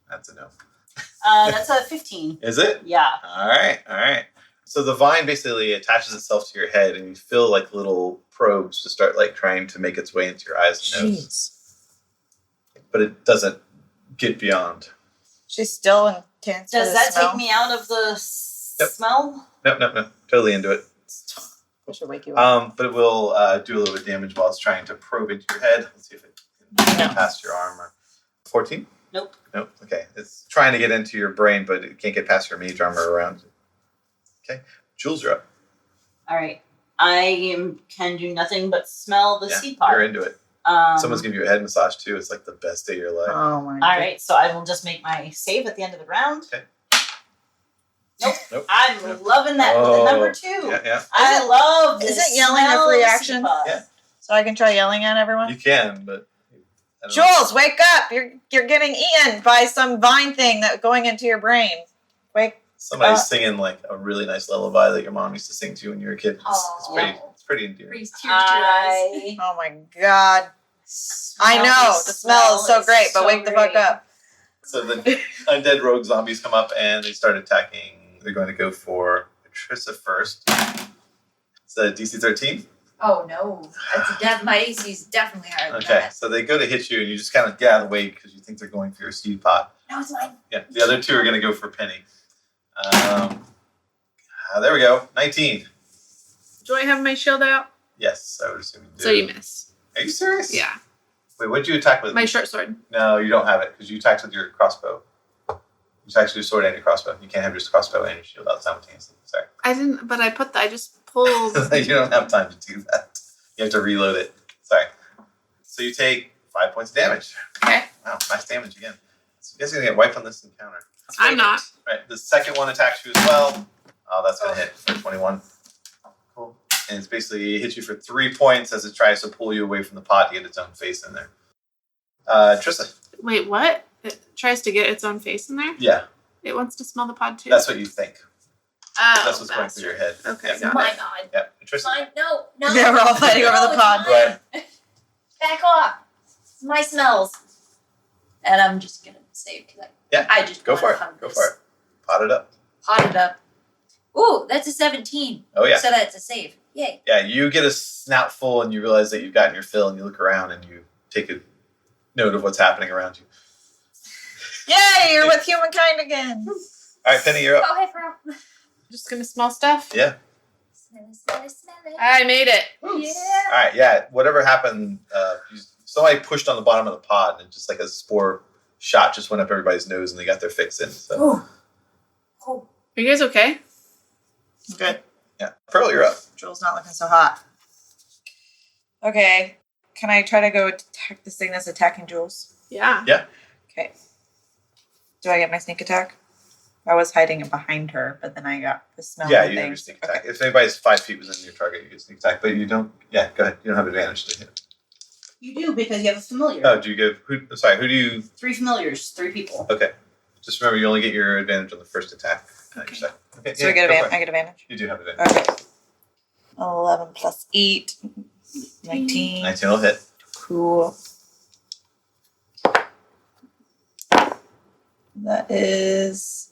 That's a no. That's a 15. Is it? Yeah. All right. So the vine basically attaches itself to your head, and you feel like little probes to start like trying to make its way into your eyes and nose. Jeez. But it doesn't get beyond. She's still intense. Does with that the smell. take me out of the Yep. smell? No. Totally into it. I should wake you up. But it will do a little bit of damage while it's trying to probe into your head. Let's see if it can No. pass your arm. Or 14? Nope. Okay. It's trying to get into your brain, but it can't get past your mage armor around it. Okay. Jules, you're up. All right. Can do nothing but smell the seed pod. You're into it. Someone's giving you a head massage too. It's like the best day of your life. Oh my. All right, so I will just make my save at the end of the round. Okay. Nope. I'm loving that with Oh, a number 2. Yeah. I love this. Isn't yelling a free action? Yeah. So I can try yelling at everyone. You can, but I don't know. Jules, wake up! You're getting eaten by some vine thing that going into your brain. Wake. Somebody's singing like a really nice lullaby that your mom used to sing to you when you were a kid. It's pretty endearing. Brings tears to your eyes. Oh my god. I know the smell is so great, but wake the fuck up. So the undead rogue zombies come up and they start attacking. They're going to go for Patricia first. It's a DC 13. Oh no, my AC is definitely higher than Okay, that. so they go to hit you and you just kind of get out of the way because you think they're going for your seed pot. No, it's mine. Yeah, the other two are going to go for Penny. There we go. 19. Do I have my shield out? Yes, I would assume you do. So you miss. Are you serious? Yeah. Wait, what did you attack with? My short sword. No, you don't have it because you attacked with your crossbow. You attacked with your sword and your crossbow. You can't have your crossbow and your shield out simultaneously. Sorry. I didn't, but I just pulled. You don't have time to do that. You have to reload it. Sorry. So you take 5 points of damage. Okay. Wow, nice damage again. So you guys are going to get wiped on this encounter. I'm not. Right, the second one attacks you as well. Oh, that's going to hit for 21. Cool. And it's basically hits you for 3 points as it tries to pull you away from the pot to get its own face in there. Trista. Wait, what? It tries to get its own face in there? Yeah, It wants to smell the pod too? that's what you think. Oh, That's what's going through your head. Okay, Yeah. got My it. God. Yeah, Trista. Mine. No. Yeah, we're all fighting over the it's pod. mine. Right. Back off. It's my smells. And I'm just gonna save because I just Go wanna for it. hug Go this. for it. Pot it up. Pot it up. Ooh, that's a 17. Oh, yeah. So that's a save. Yay. Yeah, you get a snoutful and you realize that you've gotten your fill and you look around and you take a note of what's happening around you. Yay, you're with humankind again. All right, Penny, you're up. Oh, hey, bro. Just gonna smell stuff. Yeah. Smell it. I made it. Yeah. All right, yeah. Whatever happened, somebody pushed on the bottom of the pod, and just like a spore shot just went up everybody's nose, and they got their fix in. So Oh. Are you guys okay? Good. yeah, Pearl, you're up. Joel's not looking so hot. Okay. Can I try to go attack this thing that's attacking Jules? Yeah. Okay. Do I get my sneak attack? I was hiding it behind her, but then I got the smell Yeah, of you have thing. your sneak attack. If anybody's 5 feet within your target, you get sneak attack. But you don't. Yeah, go ahead. You don't have advantage to hit. You do because you have a familiar. Oh, do you give? Who do you? 3 familiars, 3 people. Okay. Just remember, you only get your advantage on the first attack. Okay. Okay. So I get advantage. I get advantage. You do have advantage. Okay. 11 plus 8. 19. 19 will hit. Cool. That is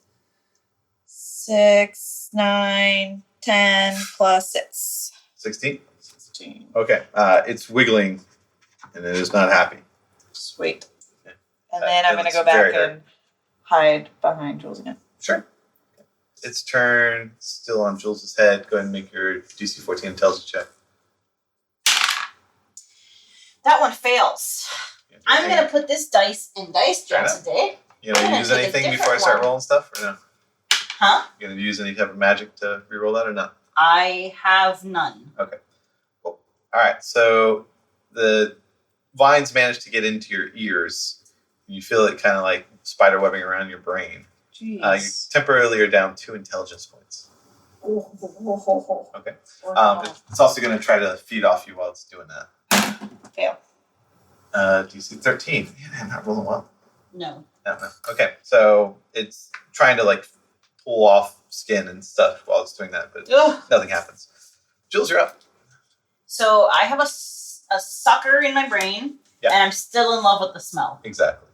6, 9, 10 plus 6. 16. 16. Okay. It's wiggling, and it is not happy. Sweet. Okay. And then I'm going to It's go very back and hide behind Jules again. Sure. Its turn. Still on Jules' head. Go ahead and make your DC 14 intelligence check. That one fails. I'm going to put this dice in dice Fair jail enough. today. You know, I'm gonna use take a anything different before I start one. rolling stuff, or no? Huh? You gonna use any type of magic to reroll that, or not? I have none. All right. So the vines manage to get into your ears. You feel it kind of like spider webbing around your brain. You Jeez. temporarily are down 2 intelligence points. Okay. It's also going to try to feed off you while it's doing that. Fail. DC 13. Man, I'm not rolling well. No. No. Okay. So it's trying to like pull off skin and stuff while it's doing that, but Ugh. nothing happens. Jules, you're up. So I have a sucker in my brain, Yeah. and I'm still in love with the smell. Exactly.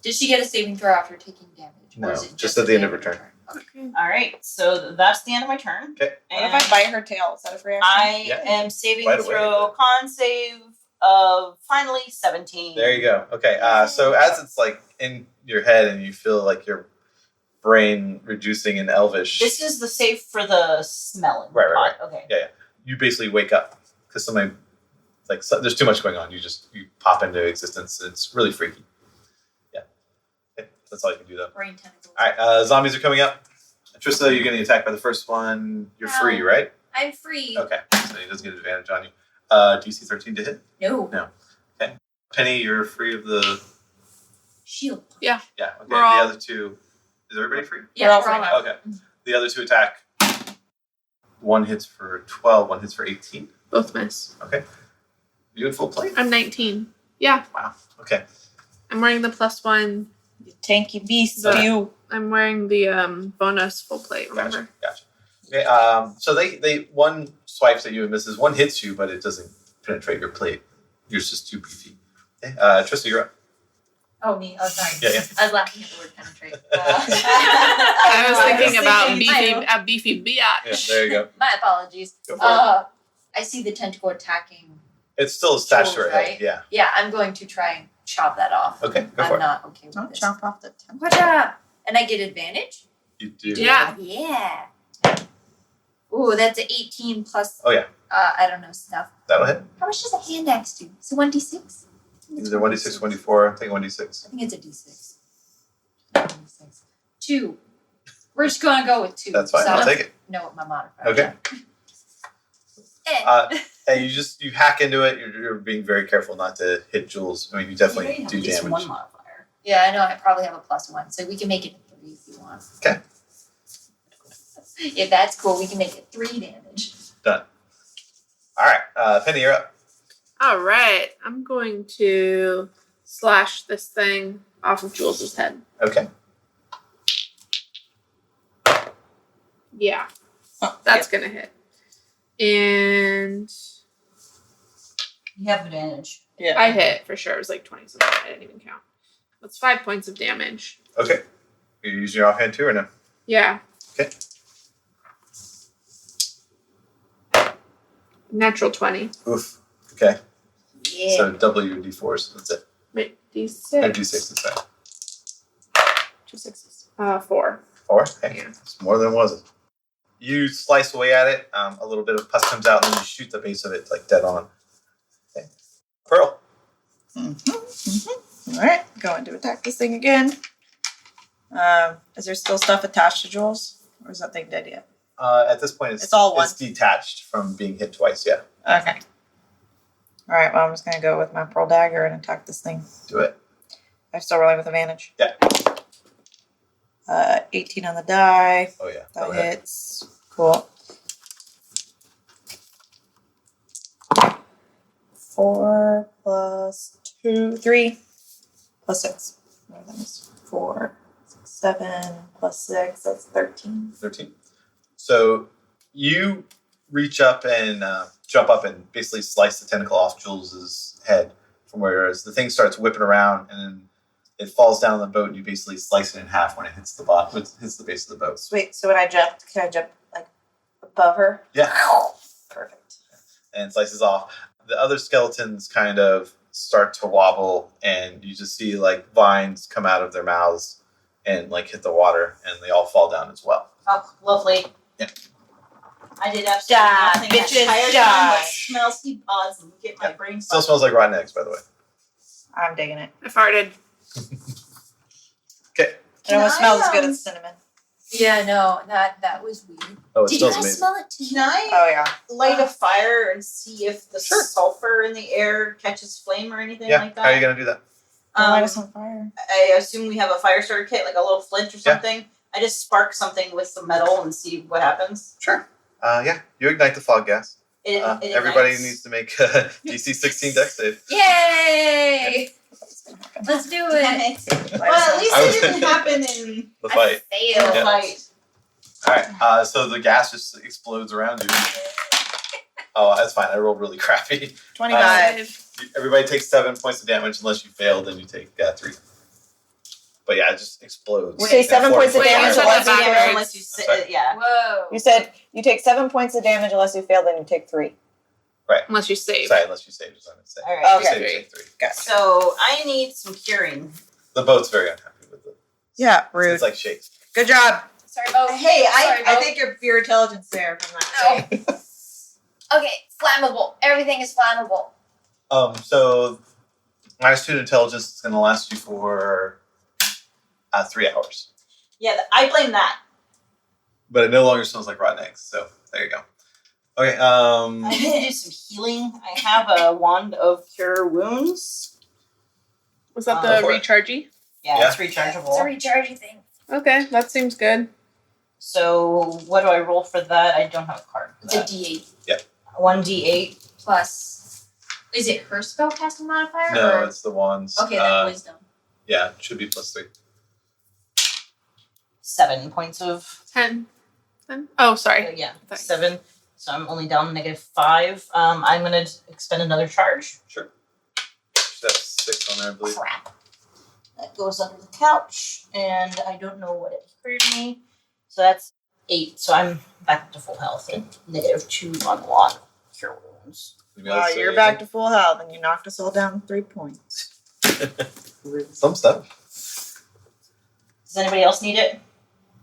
Did she get a saving throw after taking damage? No, Or is it just at the end of her turn. Okay. All right, so that's the end of my turn. Okay. What And if I bite her tail? Is that a free action? I Yeah. am saving Bite away. throw con save of finally 17. There you go. Okay. So as it's like in your head and you feel like your brain reducing in Elvish, This is the save for the smelling. Right, right, pot. Okay. Yeah. you basically wake up because somebody like there's too much going on. You pop into existence. It's really freaky. Yeah. Okay. That's all you can do though. Brain tentacles. All right. Zombies are coming up. Trista, you're getting attacked by the first one. You're free, right? I'm free. Okay. So he doesn't get advantage on you. DC 13 to hit. No. Penny, you're free of the. Shield. Yeah. Okay. We're all- The other two. Is everybody free? Yeah, We're all we're all free out. Okay. The other two attack. One hits for 12. One hits for 18. Both miss. You in full plate? I'm 19. Yeah. Wow. Okay. I'm wearing the +1. You tanky beast, But- you. I'm wearing the bonus full plate, remember? Gotcha. Okay. So they one swipes at you and misses. One hits you, but it doesn't penetrate your plate. You're just too beefy. Okay. Trista, you're up. Oh, me. Oh, sorry. Yeah. I was laughing at the word penetrate. I was thinking about thinking- beefy biatch. Yeah. There you go. My apologies. Go for it. I see the tentacle attacking. It's still attached to her Jules, head. right? Yeah. Yeah, I'm going to try and chop that off. Okay. Go for I'm it. not okay with Don't this. chop off the tongue. Watch out! And I get advantage? You do. Yeah. Yeah. Ooh, that's an 18 plus. Oh, yeah. I don't know stuff. That'll hit. How much does a hand axe do? Is it 1d6? Either 1d6, 1d4. I think 1d6. I think it's a d6. 1d6. 2. We're just gonna go with 2. That's fine. So I I'll don't take it. know what my modifier Okay. is. Hey, you hack into it. You're being very careful not to hit Jules. I mean, you definitely do At least damage. one modifier. Yeah, I know. I probably have a +1, so we can make it a 3 if you want. Okay. If that's cool, we can make it 3 damage. Done. All right. Penny, you're up. All right. I'm going to slash this thing off of Jules's head. Okay. Yeah. Oh, That's going to hit. And You have advantage. Yeah. I hit for sure. It was like 20 something. I didn't even count. That's 5 points of damage. Okay. Are you using your offhand too or no? Yeah. Okay. Natural 20. Oof. Okay. Yeah. So double your d4s. That's it. Wait, D6. Or d6 is fine. 2 6s. 4. 4? Okay. Yeah. It's more than it was. You slice away at it. A little bit of pus comes out, and then you shoot the base of it like dead on. Okay. Pearl. All right, going to attack this thing again. Is there still stuff attached to Jules, or is that thing dead yet? At this point, It's all one. It's detached from being hit twice. Yeah. Okay. All right. Well, I'm just gonna go with my pearl dagger and attack this thing. Do it. I'm still rolling with advantage. Yeah. 18 on the die. Oh yeah. That Go ahead. hits. Cool. 4 plus 2, 3 plus 6. No, that is 4, 7 plus 6. That's 13. 13. So you reach up and jump up and basically slice the tentacle off Jules's head from whereas the thing starts whipping around and then it falls down on the boat and you basically slice it in half when it hits the bottom, hits the base of the boat. Sweet. So when I jump, can I jump like above her? Yeah. Perfect. And slices off. The other skeletons kind of start to wobble and you just see like vines come out of their mouths and like hit the water and they all fall down as well. Oh, lovely. Yeah. I did absolutely Die, nothing that bitches, entire die. time but smell Steve odds and get my brain Still smells like rotten eggs, by the way. I'm digging it. I farted. Okay. It almost I, smells as good as cinnamon. Yeah, no, that was weird. Oh, it Did you smells guys amazing. smell it too? Can I Oh yeah. light a fire and see if the Sure. sulfur in the air catches flame or anything Yeah. like that? How are you gonna do that? Light us on fire. I assume we have a fire starter kit, like a little flint or Yeah. something. I just spark something with some metal and see what happens. Sure. Yeah. You ignite the fog gas. It Everybody ignites. needs to make a DC 16 dex save. Yay! Let's do it. Damn it. Well, at least it didn't happen in The fight. the Fail. Yeah. fight. All right. So the gas just explodes around you. Oh, that's fine. I rolled really crappy. 25. Everybody takes 7 points of damage unless you fail. Then you take 3. But yeah, it just explodes. You say 7 points of Wait, damage you said unless that you backwards. fail. Unless you say, Sorry. yeah. Whoa. You said you take 7 points of damage unless you fail, then you take 3. Unless you save. Sorry, unless you save. Just let me say. All right. You Okay. save, you take 3. Gotcha. So I need some curing. The boat's very unhappy with it. Yeah, rude. It's like shakes. Good job. Sorry, Bo. Hey, Sorry, Bo. I think your intelligence there from that. No. Okay, flammable. Everything is flammable. So -2 to intelligence is going to last you for 3 hours. Yeah, I blame that. But it no longer smells like rotten eggs. So there you go. Okay. I need to do some healing. I have a wand of cure wounds. Was that Go the for it. rechargy? Yeah, Yeah. it's rechargeable. It's a recharging thing. Okay, that seems good. So what do I roll for that? I don't have a card for It's a that. D8 1d8. plus. Is it her spellcasting modifier? No, or? it's the ones. Okay, then wisdom. Yeah, it should be +3. 7 points of 10. Oh, sorry. yeah, Thanks. 7. So I'm only down -5. I'm gonna expend another charge. Sure. Should have 6 on there, I believe. Crap. That goes under the couch, and I don't know what it cured me. So that's 8. So I'm back up to full health and -2 on the wand cure wounds. Wow, you're back to full health and you knocked us all down 3 points. Some stuff. Does anybody else need it?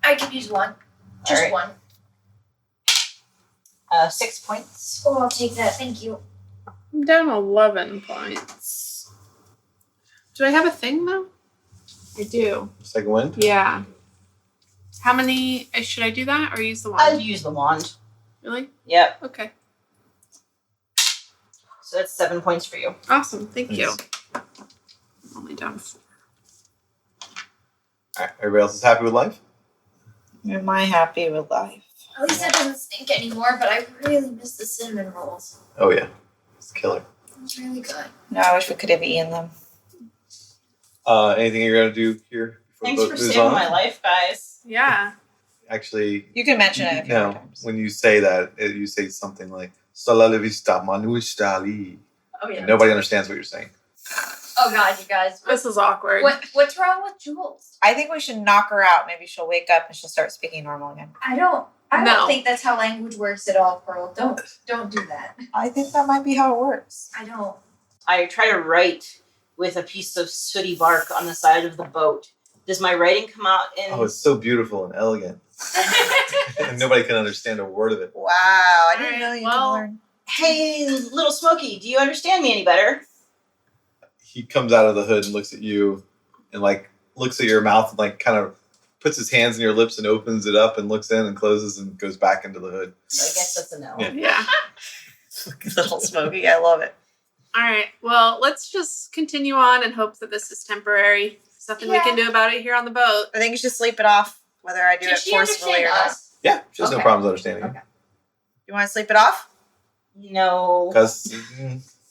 I could use one. Just Alright. one. 6 points. Oh, I'll take that. Thank you. I'm down 11 points. Do I have a thing though? I do. Second wind. Yeah. How many? Should I do that or use the I'll wand? use the wand. Really? Yep. Okay. So that's 7 points for you. Awesome. Thank you. Nice. I'm only down 4. All right. Everybody else is happy with life? Am I happy with life? At least it doesn't stink anymore, but I really miss the cinnamon rolls. Oh yeah, it's killer. It was really good. No, I wish we could have eaten them. Anything you're gonna do here before Thanks the boat for moves saving on? my life, guys. Yeah. Actually, You can mention it a few more no. times. When you say that, you say something like "Hasta la vista, Manuistali." Oh yeah. Nobody understands what you're saying. Oh god, you guys. This is awkward. What's wrong with Jules? I think we should knock her out. Maybe she'll wake up and she'll start speaking normal again. I don't No. think that's how language works at all, Pearl. Don't do that. I think that might be how it works. I don't. I try to write with a piece of sooty bark on the side of the boat Does my writing come out in? Oh, it's so beautiful and elegant. And nobody can understand a word of it. Wow, I didn't Alright, know you well- could learn. Hey, little Smokey, do you understand me any better? He comes out of the hood and looks at you and like looks at your mouth and like kind of puts his hands in your lips and opens it up and looks in and closes and goes back into the hood. So I guess that's a no. Yeah. Yeah. Little Smoky, I love it. All right. Well, let's just continue on and hope that this is temporary. There's nothing we can do about it here on the boat. I think you should sleep it off, whether I do Can it she forcefully understand or not. us? Yeah, she has no Okay. problems understanding Okay. You want to sleep it off? No. Because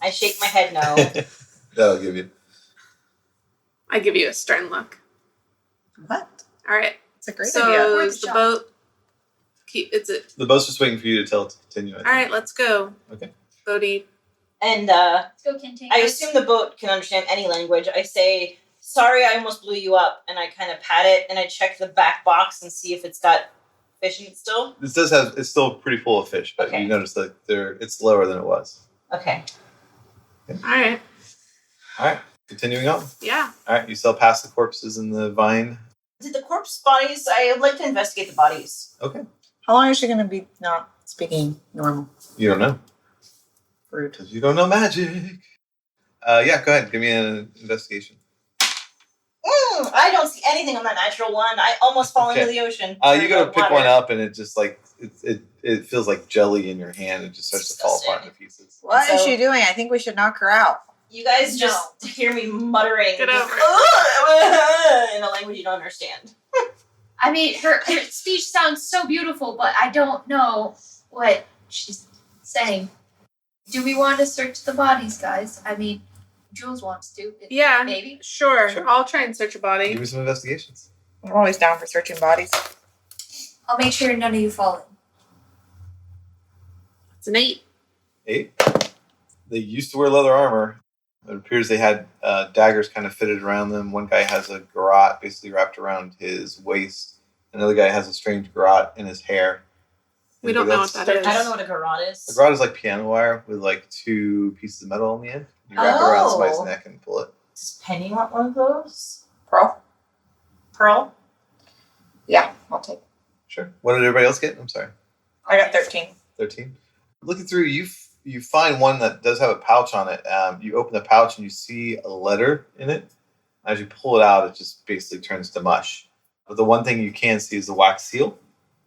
I shake my head no. that'll give you. I give you a stern look. What? All right. It's a great So idea. Worth is a the shot. boat? It's it. The boat's just waiting for you to tell it to continue. I All think. right. Let's go. Okay. Boaty. And Let's go, Kente. I assume the boat can understand any language. I say, sorry, I almost blew you up. And I kind of pat it and I check the back box and see if it's got fish in it still. This does have. It's still pretty full of fish, but Okay. you notice that it's lower than it was. Okay. All right. All right. Continuing on. Yeah. All right. You sail past the corpses in the vine. Did the corpse bodies? I would like to investigate the bodies. Okay. How long is she going to be not speaking normal? You don't know Rude. because you don't know magic. Yeah. Go ahead. Give me an investigation. I don't see anything on that natural one. I almost fall into Okay. the ocean. You go Or to the pick water. one up, and it just like it feels like jelly in your hand. It just starts to fall apart into pieces. What is So- she doing? I think we should knock her out. You guys No. just hear me muttering Get over it. in a language you don't understand. I mean, her speech sounds so beautiful, but I don't know what she's saying. Do we want to search the bodies, guys? I mean, Jules wants to. Yeah. Maybe. Sure. Sure. I'll try and search a Give body. me some investigations. I'm always down for searching bodies. I'll make sure none of you fall in. It's an 8. 8. They used to wear leather armor. It appears they had daggers kind of fitted around them. One guy has a garrote basically wrapped around his waist. Another guy has a strange garrote in his hair. We don't know what Anybody that else? is. I don't know what a garrote is. A garrote is like piano wire with like 2 pieces of metal on the end. You wrap it around somebody's Oh. neck and pull it. Does Penny want one of those? Pearl? Pearl? Yeah, I'll take it. Sure. What did everybody else get? I'm sorry. I got 13. 13. Looking through, you find one that does have a pouch on it. You open the pouch and you see a letter in it. As you pull it out, it just basically turns to mush. But the one thing you can see is the wax seal,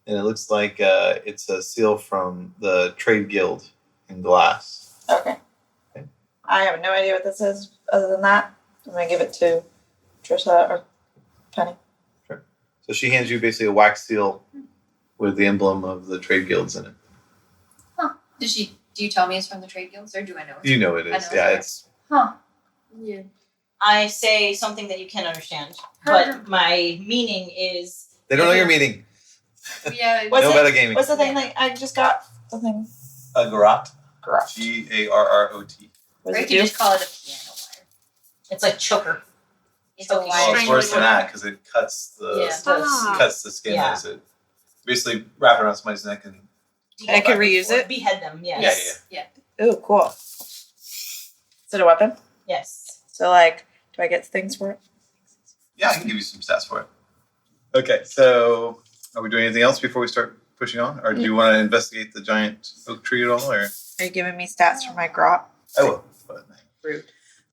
and it looks like it's a seal from the Trade Guild in glass. Okay. Okay. I have no idea what this is other than that. I'm going to give it to Trisha or Penny. So she hands you basically a wax seal with the emblem of the Trade Guilds in it. Do you tell me it's from the trade guilds, or do I know it's You know it I is. know, Yeah, okay. it's Huh. Yeah. I say something that you can't understand. But my meaning is they don't know your meaning. Yeah. What's no it- metagaming. What's the thing that I just got? The thing. A garrote? Garage. Garrot. What Or does you it can do? just call it a piano wire. it's like choker. It's a Okay. Oh, wire. it's worse than that because it cuts the Yeah. Ah. cuts the skin Yeah. as it basically wrap it around somebody's neck and I could reuse it? Behead them, yes. Ooh, cool. Is it a weapon? Yes. So, like, do I get things for it? yeah, I can give you some stats for it. Okay, so are we doing anything else before we start pushing on, or do you want to investigate the giant oak tree at all? Or Are you giving me stats for my grot? I will. But Rude.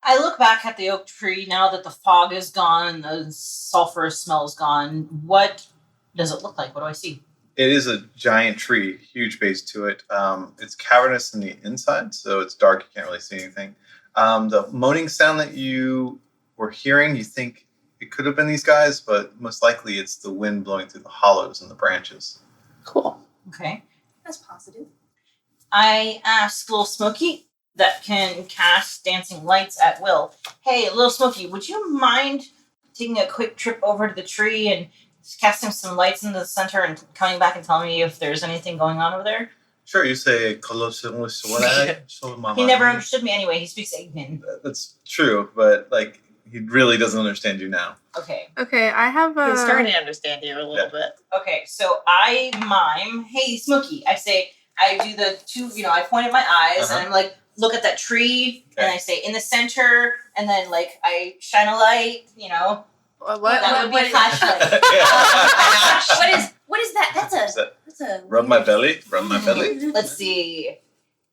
I look back at the oak tree now that the fog is gone, the sulfurous smell is gone. What does it look like? What do I see? it is a giant tree, huge base to it. It's cavernous in the inside, so it's dark. You can't really see anything. The moaning sound that you were hearing, you think it could have been these guys, but most likely it's the wind blowing through the hollows and the branches. Cool. Okay. That's positive. I asked Little Smokey that can cast dancing lights at will. Hey, Little Smokey, would you mind taking a quick trip over to the tree and casting some lights into the center and coming back and telling me if there's anything going on over there? Sure, you say He never understood me anyway. He speaks Eggman. That's true, but like he really doesn't understand you now. Okay. Okay, I have I'm a. starting to understand you a little bit. Okay, so I mime, hey, Smokey. I say, I do the two, I point at my eyes and I'm like, look at that tree. Okay. And I say, in the center. And then, like, I shine a light, What? That would be a flashlight. What is that? That's a Rub my belly. Rub my belly. Let's see.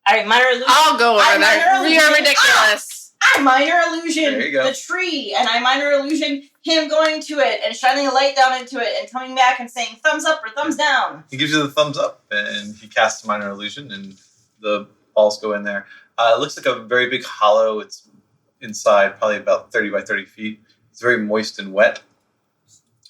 All right, minor illusion. I'll go over I there. minor You're illusion. ridiculous. I minor illusion There you go. the tree, and I minor illusion him going to it and shining a light down into it and coming back and saying thumbs up or thumbs down. He gives you the thumbs up, and he casts a minor illusion, and the balls go in there. It looks like a very big hollow. It's inside, probably about 30 by 30 feet. It's very moist and wet.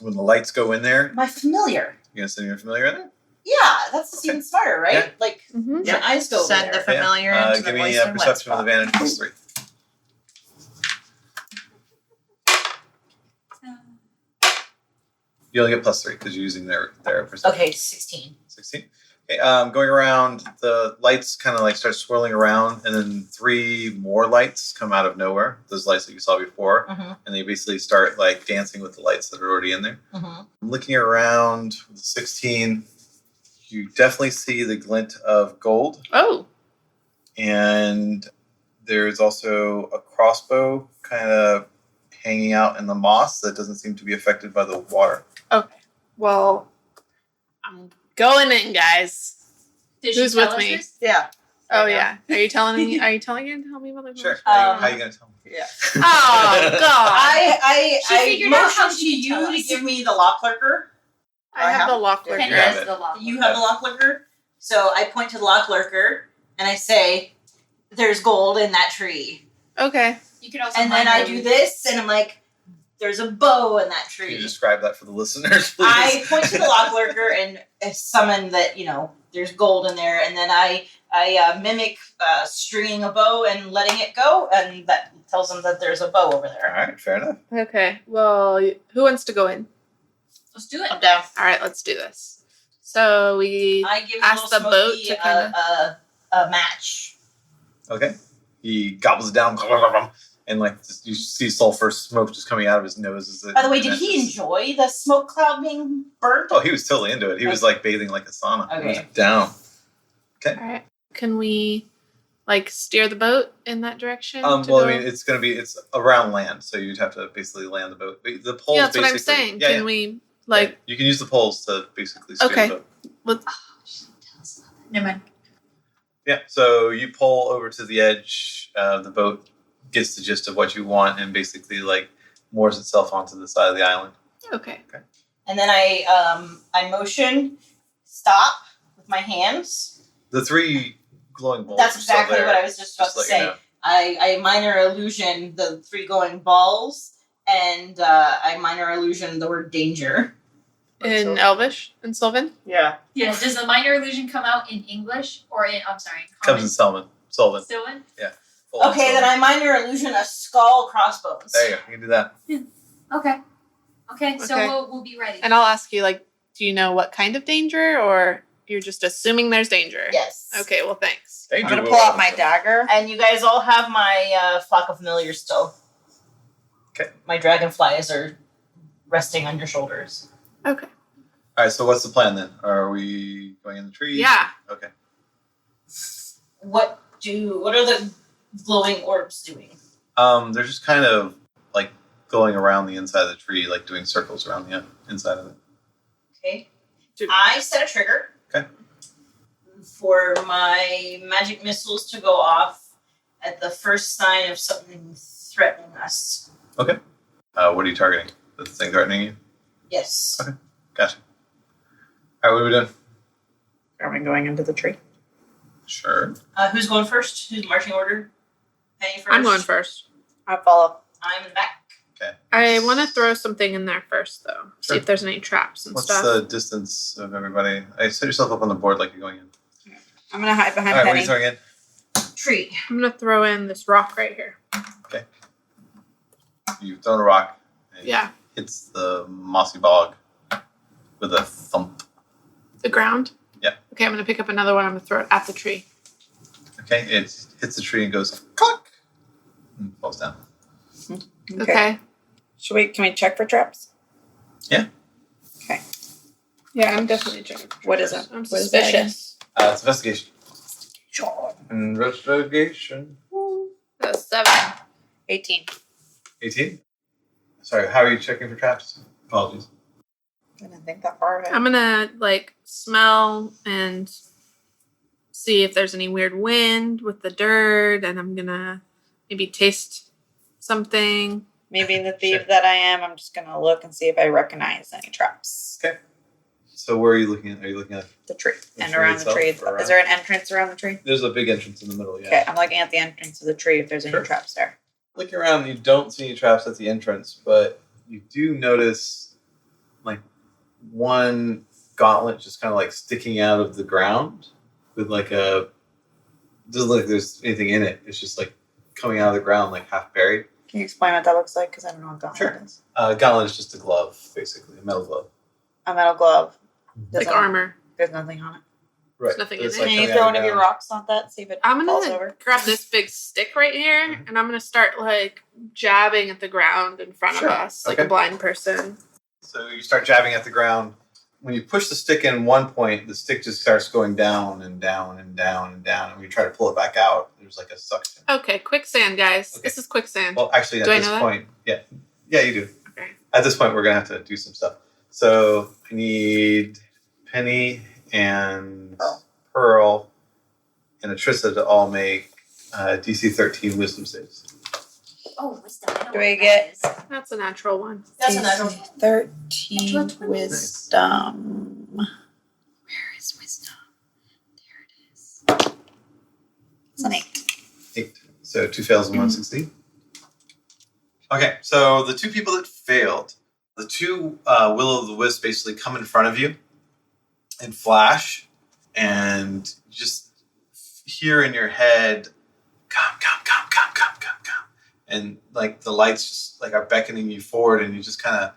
When the lights go in there, My familiar. you're going to send your familiar in there? Yeah, that's even smarter, right? Yeah. Like, Mm-hmm. my eyes go over Send there. the familiar into the Give me moist a and wet perception with spot. advantage plus 3. You only get plus 3 because you're using their perception. Okay, 16. 16. Okay, going around, the lights kind of like start swirling around, and then 3 more lights come out of nowhere. Those lights that you saw before, Mm-hmm. and they basically start like dancing with the lights that are already in there. Mm-hmm. Looking around with the 16, you definitely see the glint of gold, Oh. and there's also a crossbow kind of hanging out in the moss that doesn't seem to be affected by the water. Okay. Well, I'm going in, guys. Did Who's she tell with us me? this? Yeah. Oh Right yeah. Are you telling me? Are you telling you to tell me about the Sure. horse? How are you going to tell me? Yeah. Oh God. She I figured out how motioned to she could tell you to us. give me the lock lurker. I have the lock Penny lurker. have has it. the lock. You have the lock lurker. So I point to the lock lurker and I say, "There's gold in that tree." Okay. You could also And then I do this, and I'm like, "There's a bow in that Can you tree." describe that for the listeners, please? I point to the lock lurker and summon that there's gold in there, and then I mimic stringing a bow and letting it go, and that tells them that there's a bow over All there. right, fair enough. Okay. Well, who wants to go in? Let's do it. I'm down. All right. Let's do this. So we. I give Ask little the boat Smokey to kinda- a match. Okay. He gobbles it down, and like you see sulfur smoke just coming out of his nose. As it By the way, did he vanishes. enjoy the smoke cloud being burnt? Oh, he was totally into it. He was like bathing like a sauna. He was Okay. down. All right. Can we, steer the boat in that direction? to Well, go? I mean, it's around land, so you'd have to basically land the boat. But the poles. Yeah, that's what I'm basically- saying. Yeah, Can yeah. we, Yeah, you can use the poles to basically steer Okay. the boat. Never mind. Yeah, so you pull over to the edge. The boat gets the gist of what you want and basically like moors itself onto the side of the island. Okay. And then I motion stop with my hands. The 3 glowing balls. That's are still exactly there, what I was just about just to let say. you know. I minor illusion the 3 glowing balls, and I minor illusion the word danger. In Elvish and Sylvan? Yeah. Yeah. Does the minor illusion come out in English or in? I'm sorry. Comes in Sullivan. Sylvan. Full on Okay, then Sullivan. I minor illusion a skull crossbones. There you go. You can do that. Okay. Okay. So Okay. we'll be ready. And I'll ask you, do you know what kind of danger, or you're just assuming there's danger? Yes. Okay, well, thanks. I'm gonna pull out my dagger. And you guys all have my flock of familiars still. Okay. My dragonflies are resting on your shoulders. Okay. All right. So what's the plan then? Are we going in the trees? Yeah. Okay. What are the glowing orbs doing? They're just kind of like going around the inside of the tree, like doing circles around the inside of it. Okay. Dude. I set a trigger. Okay. For my magic missiles to go off at the first sign of something threatening us. What are you targeting? The thing threatening you? Yes. Okay. Gotcha. All right. What are we doing? Are we going into the tree? Sure. Who's going first? Who's marching order? Penny first. I'm going first. I follow. I'm in the back. I want to throw something in there first, though. See Sure. if there's any traps and What's stuff. the distance of everybody? Set yourself up on the board like you're going in. I'm gonna hide behind All right. What are Penny. you throwing in? Tree. I'm going to throw in this rock right here. You've thrown a rock. It Yeah. hits the mossy bog with a thump. The ground? Yeah. Okay, I'm going to pick up another one. I'm going to throw it at the tree. Okay. It hits the tree and goes cluck and falls down. Okay. Can we check for traps? Yeah, I'm definitely checking. for What is traps. it? I'm What is that again? suspicious. It's investigation. Investigation. That's 7. 18. 18. Sorry, how are you checking for traps? Apologies. I didn't think that far ahead. I'm gonna like smell and see if there's any weird wind with the dirt, and I'm gonna maybe taste something. Maybe the thief Sure. that I am, I'm just gonna look and see if I recognize any traps. Okay. So where are you looking at? Are you looking at? The tree. The And tree around the itself, tree. or around? Is there an entrance around the tree? There's a big entrance in the middle. Yeah. Okay, I'm looking at the entrance of the tree if there's any Sure. traps there. Looking around, you don't see any traps at the entrance, but you do notice like one gauntlet just kind of like sticking out of the ground with like a. Doesn't look like there's anything in it. It's just like coming out of the ground, like half buried. Can you explain what that looks like? Because I don't know what gauntlet is. Gauntlet is just a glove, basically, a metal glove. A metal glove. Like Doesn't- armor. There's nothing on it. Right. nothing But it's in it. like Can you coming throw out one of your ground. rocks on that? See if it I'm falls gonna over. grab this big stick right here, and I'm gonna start like jabbing at the ground in front Sure. of us, like Okay. a blind person. So you start jabbing at the ground. When you push the stick in one point, the stick just starts going down and down and down and down. And when you try to pull it back out, there's like a suction. Okay, quicksand, guys. Okay. This is quicksand. Well, actually, at Do I this know that? point, yeah, you do. Okay. At this point, we're gonna have to do some stuff. So I need Penny and Pearl and Atrissa to all make DC 13 Wisdom saves. Oh, wisdom. I know Do what we that get- is. That's a natural one. That's a natural. 13 Natural 20. wisdom. Where is wisdom? There it is. It's an 8. 8. So 2 fails and 1 succeed. Okay, so the 2 people that failed, the 2 Will o' the Wisp basically come in front of you and flash, and just hear in your head, come, come, come, come, come, come, come. And like the lights just like are beckoning you forward, and you just kind of,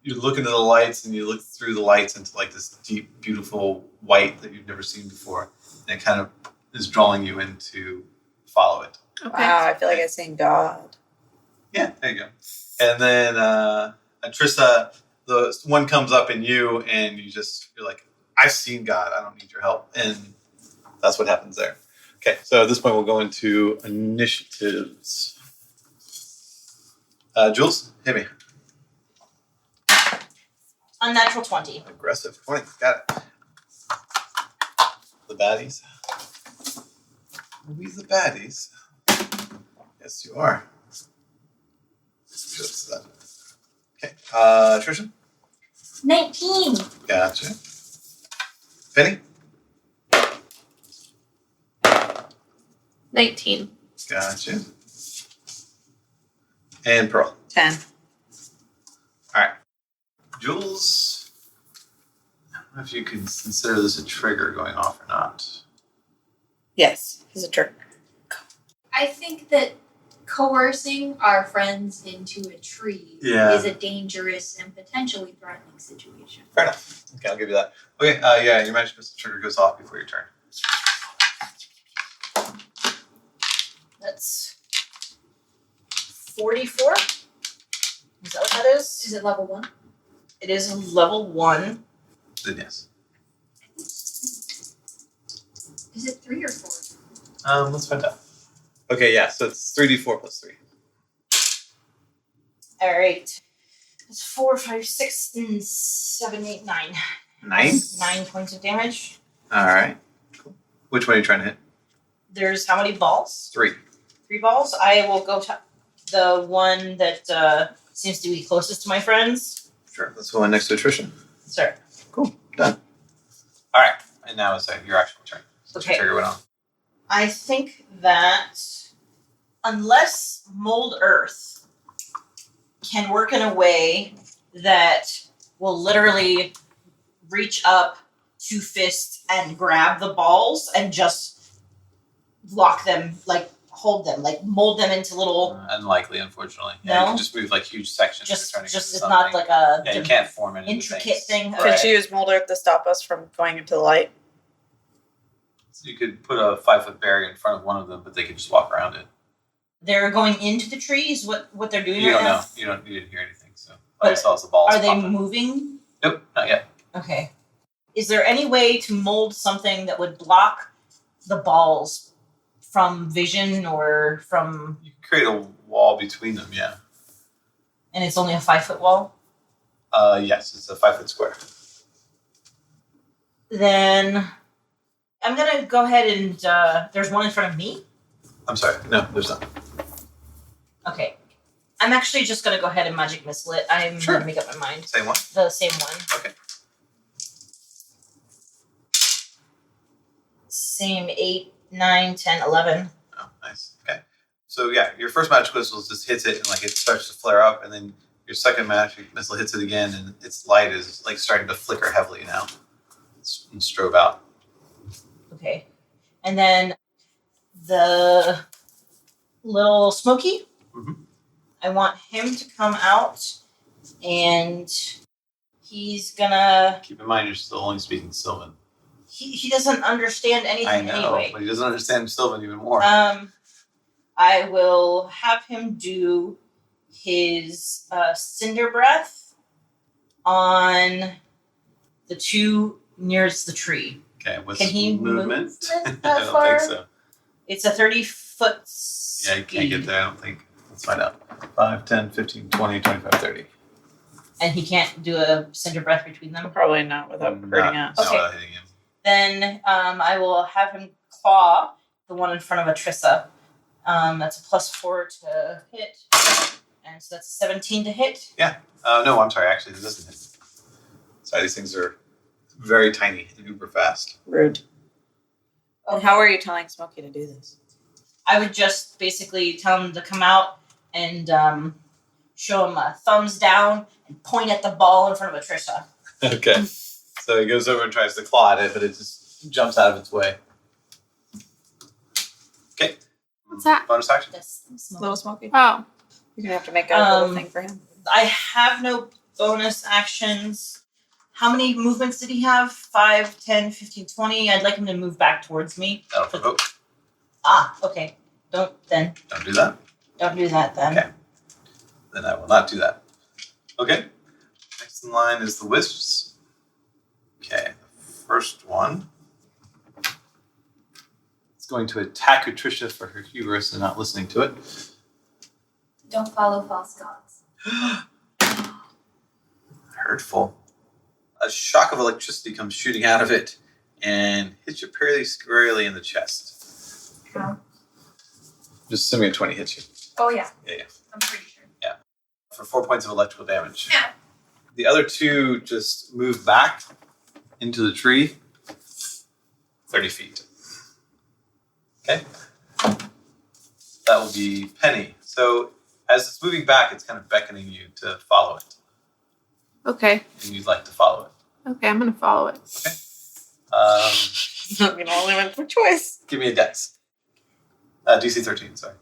you look into the lights and you look through the lights into like this deep, beautiful white that you've never seen before. And it kind of is drawing you in to follow it. Okay. Wow, I feel like I've seen God. Yeah, there you go. And then Atrissa, the one comes up in you, and you're like, I've seen God. I don't need your help. And that's what happens there. Okay, so at this point, we'll go into initiatives. Jules, hit me. Unnatural 20. Aggressive. 20. Got it. The baddies. Are we the baddies? Yes, you are. Just that. Okay. Trisha? 19. Gotcha. Penny? 19. Gotcha. And Pearl. 10. All right. Jules, I don't know if you can consider this a trigger going off or not. Yes, he's a trick. I think that coercing our friends into a tree Yeah. is a dangerous and potentially threatening situation. Fair enough. Okay, I'll give you that. Okay, yeah, your magic missile trigger goes off before your turn. That's 44. Is that what that is? Is it level 1? It is level 1. Then yes. Is it 3 or 4? Let's find out. Okay, yeah, so it's 3d4 plus 3. All right. It's 4, 5, 6, and 7, 8, 9. 9? 9 points of damage. All right. Cool. Which one are you trying to hit? There's how many balls? 3. 3 balls. I will go to the one that seems to be closest to my friends. Sure. Let's go on next to attrition. Sorry. Cool. Done. All right. And now it's your actual turn. Since Okay. your trigger went off. I think that unless Mold Earth can work in a way that will literally reach up 2 fists and grab the balls and just lock them, like hold them, like mold them into little, Unlikely, unfortunately. No? Yeah, you can just move like huge sections. just if you're trying to get to it's something. not like a Yeah, you can't form any intricate thing. Could Okay. you use Molder to stop us from going into the light? So you could put a 5-foot barrier in front of one of them, but they could just walk around it. They're going into the trees. What they're doing You right don't now? know. You didn't hear anything. So all But you saw was the balls. Are they popping. moving? Nope, not yet. Okay. Is there any way to mold something that would block the balls from vision or from? You can create a wall between them. Yeah. And it's only a 5-foot wall? Yes, it's a 5-foot square. Then I'm going to go ahead and there's one in front of me. I'm sorry. No, there's not. Okay. I'm actually just going to go ahead and magic missile it. I'm Sure. going to make up my mind. Same one? The same one. Okay. Same 8, 9, 10, 11. Oh, nice. Okay. So yeah, your first magic missile just hits it and like it starts to flare up, and then your second magic missile hits it again, and its light is like starting to flicker heavily now. And strobe out. Okay. And then the little Smoky, I want him to come out, and he's gonna... Keep in mind, you're still only speaking Sylvan. He doesn't understand anything I know, anyway. but he doesn't understand Sylvan even more. I will have him do his Cinder Breath on the two nearest the tree. Okay, what's Can he movement? move I that don't far? think so. It's a 30-foot Yeah, you can't get there, I don't think. Let's find out. 5, 10, 15, 20, 25, 30. And he can't do a Cinder Breath between them? Probably not without hurting us. Not Okay. without hitting him. Then I will have him claw the one in front of Atrissa. That's a +4 to hit. And so that's a 17 to hit. No, I'm sorry, actually, it doesn't hit. Sorry, these things are very tiny and uber fast. Rude. And how are you telling Smokey to do this? I would just basically tell him to come out and show him a thumbs down and point at the ball in front of Atrissa. Okay. So he goes over and tries to claw at it, but it just jumps out of its way. Okay. What's that? Bonus action? That's Little Smokey? Oh, You're going to have to make a little thing for him. I have no bonus actions. How many movements did he have? 5, 10, 15, 20? I'd like him to move back towards me. That'll provoke. Okay. Don't then. Don't do that. Don't do that then. Okay. Then I will not do that. Okay. Next in line is the wisps. Okay. The first one is going to attack Atricia for her hubris and not listening to it. Don't follow false gods. Hurtful. A shock of electricity comes shooting out of it and hits you fairly squarely in the chest. How? Just assuming a 20 hits you. Oh yeah. Yeah. I'm pretty sure. For 4 points of electrical damage. Ow. The other two just move back into the tree 30 feet. Okay? That will be Penny. So as it's moving back, it's kind of beckoning you to follow it. okay. And you'd like to follow it. Okay, I'm going to follow it. I'm going to only win for choice. Give me a dex. DC 13, sorry.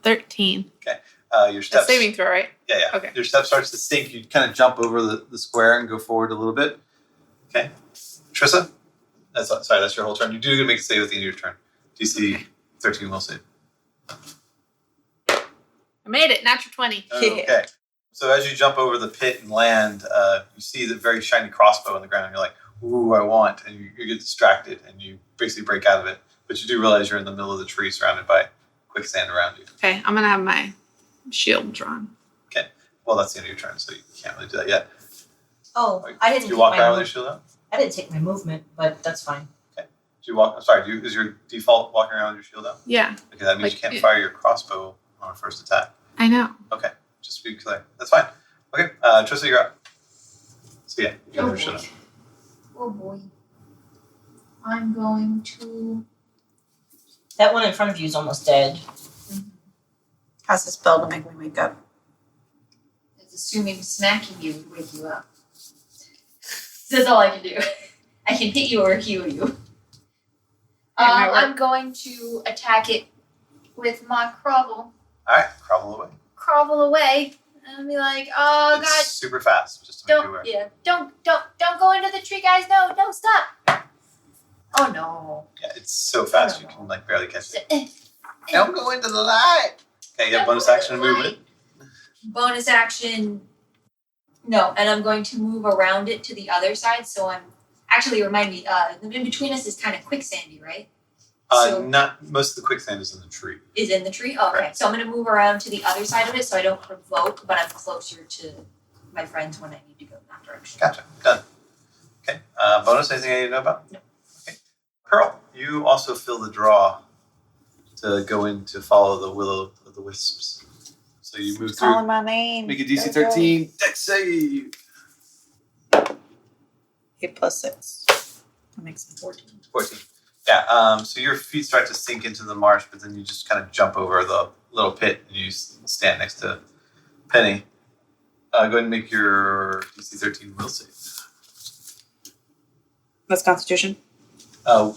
13. Your A steps. saving throw, right? Yeah. Okay. Your step starts to sink. You kind of jump over the square and go forward a little bit. Okay. Trissa? That's your whole turn. You do get to make a save at the end of your turn. DC 13 will save. I made it. Natural 20. Okay. So as you jump over the pit and land, you see the very shiny crossbow on the ground, and you're like, ooh, I want. And you get distracted, and you basically break out of it. But you do realize you're in the middle of the tree surrounded by quicksand around you. Okay, I'm going to have my shield drawn. Well, that's the end of your turn, so you can't really do that yet. Oh, Like, I didn't. Do you take walk my around with move- your shield out? I didn't take my movement, but that's fine. Do you walk? I'm sorry. Is your default walking around with your shield out? Yeah, Okay, that means Like, you can't yeah. fire your crossbow on a first attack. I know. Okay, just to be clear. That's fine. Okay, Trissa, you're up. So yeah, you got your shield out. Oh boy. I'm going to. That one in front of you is almost dead. Cast a spell to make me wake up. It's assuming smacking you would wake you up. That's all I can do. I can hit you or heal you. might work. I'm going to attack it with my Crovel. Alright, crawl away. Crovel away and be like, oh It's god, super fast, just to make you aware. don't go into the tree, guys. No, stop. Oh no. Yeah, it's so fast you can like barely catch it. Eh, Don't go into the light! Okay, you have bonus action and movement. Bonus action. No, and I'm going to move around it to the other side. So I'm actually remind me. In between us is kind of quicksandy, right? Not most of the quicksand is in the tree. Is in the tree? Oh, okay. Right. So I'm going to move around to the other side of it so I don't provoke, but I'm closer to my friends when I need to go in that direction. Gotcha. Done. Okay. Bonus, anything I need to know about? No. Okay. Pearl, you also feel the draw to go in to follow the will of the wisps. So you move Calling through. my name. Make a DC 13 dex save. 8 plus 6. That makes it 14. 14. Yeah, so your feet start to sink into the marsh, but then you just kind of jump over the little pit and you stand next to Penny. Go ahead and make your DC 13 will save. That's Constitution.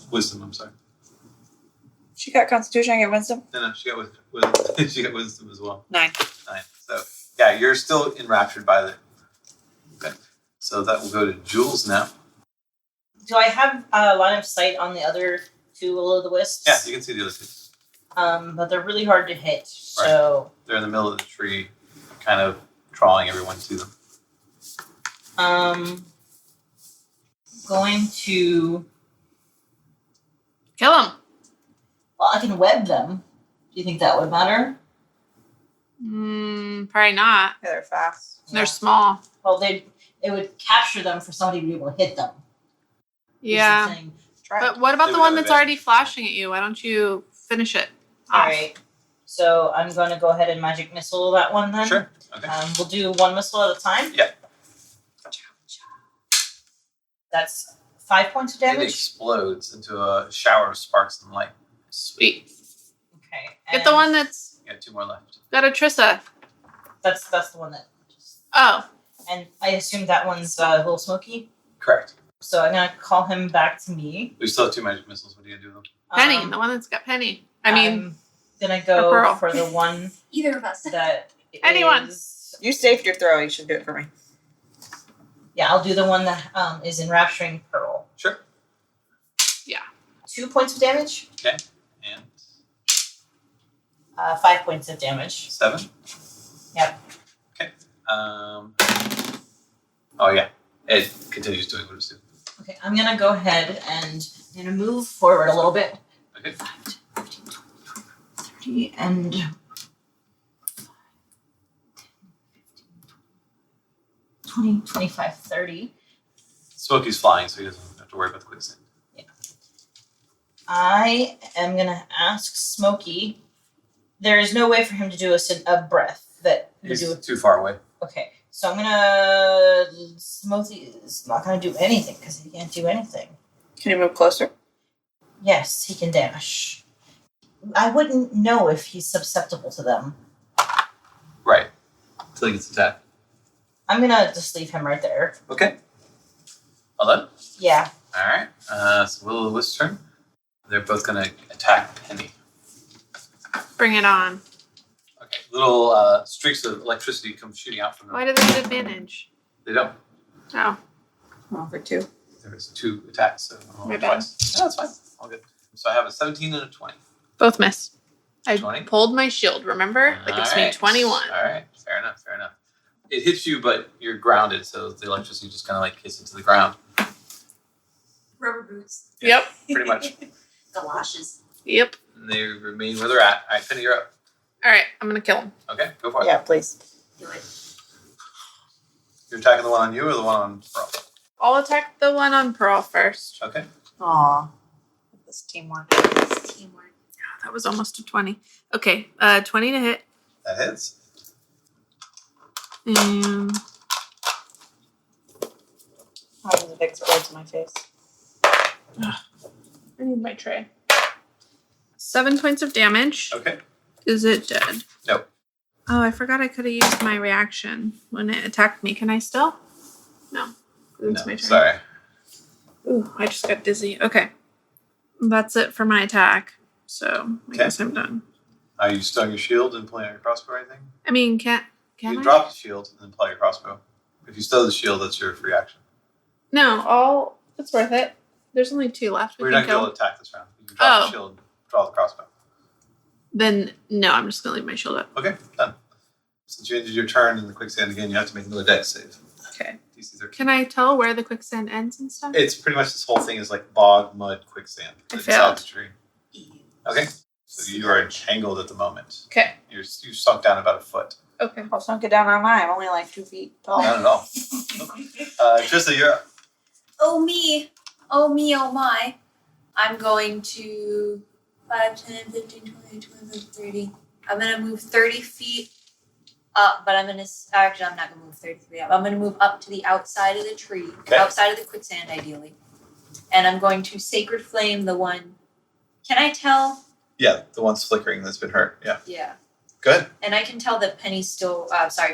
Wisdom, I'm sorry. She got Constitution, I get Wisdom. No, she got she got wisdom as well. 9. 9. So, yeah, you're still enraptured by it. Okay. So that will go to Jules now. Do I have a line of sight on the other 2 will-o'-the-wisps? Yeah, you can see the other two. But they're really hard to hit. So They're in the middle of the tree, kind of drawing everyone to them. going to Kill him. well, I can web them. Do you think that would matter? Probably not. Yeah, they're fast. They're small. Well, it would capture them for somebody to be able to hit them. is the Yeah. thing. Try it. But what about They the would one have that's already flashing at you? Why don't you finish it All off? right. So I'm going to go ahead and magic missile that one then. Sure. Okay. We'll do one missile at a time. Yeah. That's 5 points of It damage. explodes into a shower of sparks and light. Sweet. Okay. Get the and one that's You got 2 more left. got a Trissa. That's the one that. Oh. And I assume that one's a little smoky. Correct. So I'm gonna call him back to me. We still have 2 magic missiles. What are you gonna do with them? Penny. The one that's got Penny. I mean, I'm gonna or go Pearl. for the one Either of us. that Anyone. is- You saved your throw. You should do it for me. Yeah, I'll do the one that is enrapturing Pearl. Sure. 2 points of damage. And 5 points of damage. 7. Yep. Okay. Oh yeah. It continues doing what it's doing. Okay, I'm gonna go ahead and I'm gonna move forward a little bit. Okay. 5, 10, 15, 20, 30, and 20, 25, 30. Smokey's flying, so he doesn't have to worry about the quicksand. I am gonna ask Smokey. There is no way for him to do a breath that would He's do. too far away. Okay, so I'm gonna. Smokey is not gonna do anything because he can't do anything. Can you move closer? Yes, he can dash. I wouldn't know if he's susceptible to them. Right. Until he gets attacked. I'm gonna just leave him right there. Okay. Well done. Yeah. Alright. So Will-o'-the-Wisp's turn. They're both gonna attack Penny. bring it on. Okay. Little streaks of electricity come shooting out from them. Why do they get advantage? They don't. Oh. Oh, for 2. There's 2 attacks, so I'll roll My it bad. twice. No, that's fine. All good. So I have a 17 and a 20. Both miss. I 20? pulled my shield, remember? That gives me 21. Alright. Fair enough. It hits you, but you're grounded, so the electricity just kind of like hits into the ground. Rubber boots, Yep. Pretty much. galoshes. Yep. And they remain where they're at. Alright, Penny, you're up. Alright, I'm gonna kill him. Okay, go for it. Yeah, please. Do it. You're attacking the one on you or the one on Pearl? I'll attack the one on Pearl first. Okay. Aw. This teamwork. It's teamwork. That was almost a 20. Okay, 20 to hit. That hits. And That was a big explodes in my face. I need my tray. 7 points of damage. Okay. Is it dead? Nope. Oh, I forgot I could have used my reaction when it attacked me. Can I still? No. It's my turn. Sorry. Ooh, I just got dizzy. Okay. That's it for my attack. So I Okay. guess I'm done. Are you still on your shield and pulling out your crossbow or anything? I mean, can You I? drop the shield and then pull out your crossbow. If you stow the shield, that's your free action. No, it's worth it. There's only 2 left. We We're can not going kill. to attack this round. You can drop Oh. the shield and draw the crossbow. Then no, I'm just gonna leave my shield up. Okay, done. Since you ended your turn in the quicksand again, you have to make another dex save. Okay. DC 13. Can I tell where the quicksand ends and stuff? It's pretty much this whole thing is like bog, mud, quicksand. I inside failed. the tree. Okay. So you are entangled at the moment. Okay. You're sunk down about a foot. Okay. I'll sunk it down on mine. I'm only like 2 feet tall. Not at all. Trista, you're up. Oh me, oh my. I'm going to 5, 10, 15, 20, 25, 30. I'm going to move 30 feet up, but I'm not going to move 30 feet up. I'm going to move up to the outside of the tree, Okay. outside of the quicksand ideally. And I'm going to Sacred Flame the one. Can I tell? Yeah, the one's flickering that's been hurt. Yeah. Yeah. Good. And I can tell that Penny's still,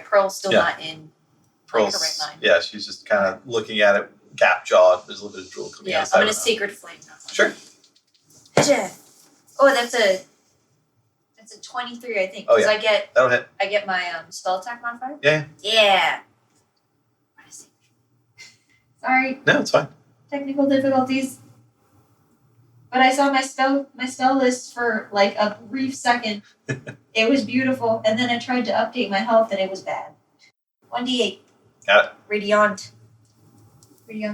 Pearl's still Yeah. not in Pearl's, her right mind. yeah, she's just kind of looking at it, gap jawed. There's a little bit of drool coming Yeah, out. I'm going to Sacred Flame now. Sure. Oh, that's a 23, I think. Oh, Because yeah. That'll hit. I get my spell attack modifier. Yeah. Yeah. Sorry, No, it's fine. technical difficulties. But I saw my spell list for like a brief second. It was beautiful, and then I tried to update my health, and it was bad. 1d8. Got it. Radiant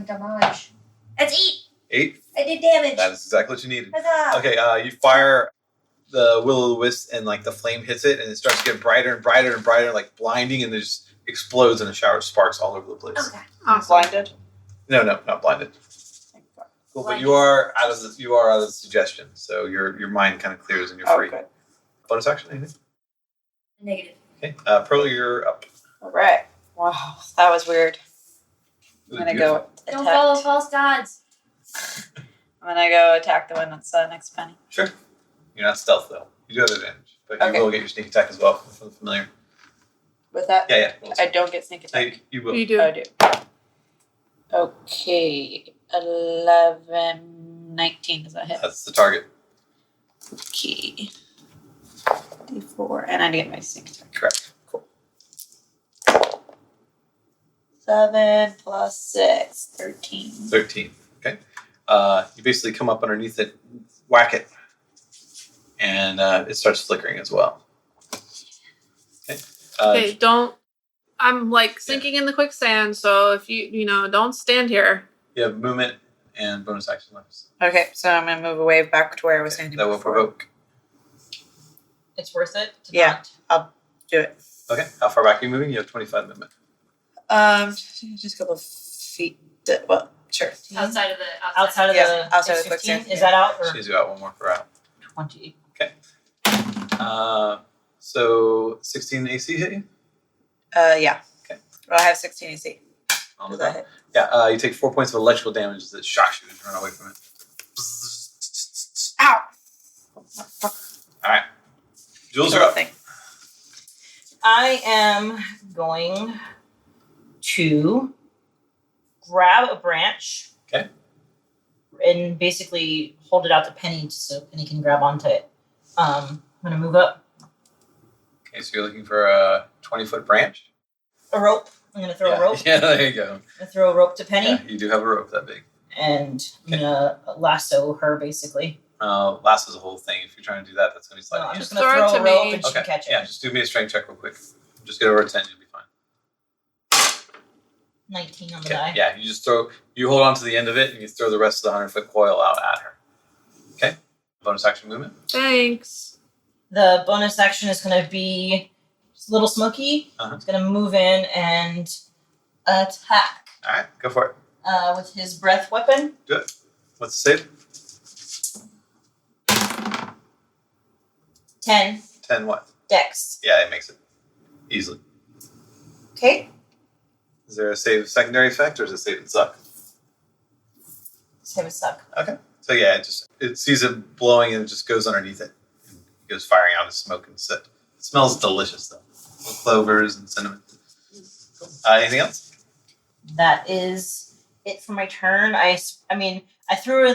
damage. That's 8. 8. I did damage. That is exactly what you needed. Huzzah. Okay, you fire the will-o'-the-wisp, and like the flame hits it, and it starts to get brighter and brighter and brighter, like blinding, and it just explodes in a shower of sparks all over the place. Okay. Awesome. Blinded. No, not blinded. Cool, but you are out of the suggestion, so your mind kind of clears and you're Oh, free. good. Bonus action, anything? Negative. Okay, Pearl, you're up. All right. Wow, that was weird. I'm gonna go attack. Don't follow false gods. I'm gonna go attack the one that's next to Penny. Sure. You're not stealth though. You do have advantage, but Okay. you will get your sneak attack as well from the familiar. With that, Yeah. Roll I don't get sneak attack. you will. You do. I do. Okay, 11, 19. Does that hit? That's the target. Okay. D4, and I get my sneak attack. Correct. Cool. 7 plus 6, 13. 13. Okay. You basically come up underneath it, whack it, and it starts flickering as well. Okay. Okay, don't. I'm like sinking in the quicksand, so if you don't stand here. You have movement and bonus action left. Okay, so I'm gonna move away back to where I was standing That will before. provoke. It's worth it to Yeah. Do it. Okay. How far back are you moving? You have 25 movement. Just a couple of feet. Well, sure. Outside of the outside of Yeah, the outside of the 15? quicksand, Is yeah. that out or She's you out one more for out. 20? So 16 AC hit you? Yeah. Okay. Well, I have 16 AC. On Does the that hit? Yeah, you take 4 points of electrical damage as it shocks you and you run away from it. Ow! Alright. Jules, you're up. Thing. I am going to grab a branch. Okay. And basically hold it out to Penny so Penny can grab onto it. I'm going to move up. Okay, so you're looking for a 20-foot branch? A rope. I'm going to throw a rope. Yeah, there you go. I'm going to throw a rope to Penny. Yeah, you do have a rope that big. And I'm going to lasso her basically. Lasso's a whole thing. If you're trying to do that, that's going to be No, slightly I'm easier. just going to Throw it throw a to rope me. and she can catch it. Yeah, just do me a strength check real quick. Just get over a 10, you'll be fine. 19 on the Okay. die. Yeah, you hold on to the end of it and you throw the rest of the 100-foot coil out at her. Okay? Bonus action movement. Thanks. The bonus action is going to be just a little smoky. Uh-huh. He's going to move in and attack Alright, go for it. with his breath weapon. Do it. What's the save? 10 10 what? dex. Yeah, it makes it. Easily. Okay. Is there a save secondary effect or is it save and suck? Save a suck. Okay. So yeah, it sees it blowing and it just goes underneath it. And it goes firing out of smoke and soot. It smells delicious though. With clovers and cinnamon. Cool. Anything else? That is it for my turn. I threw her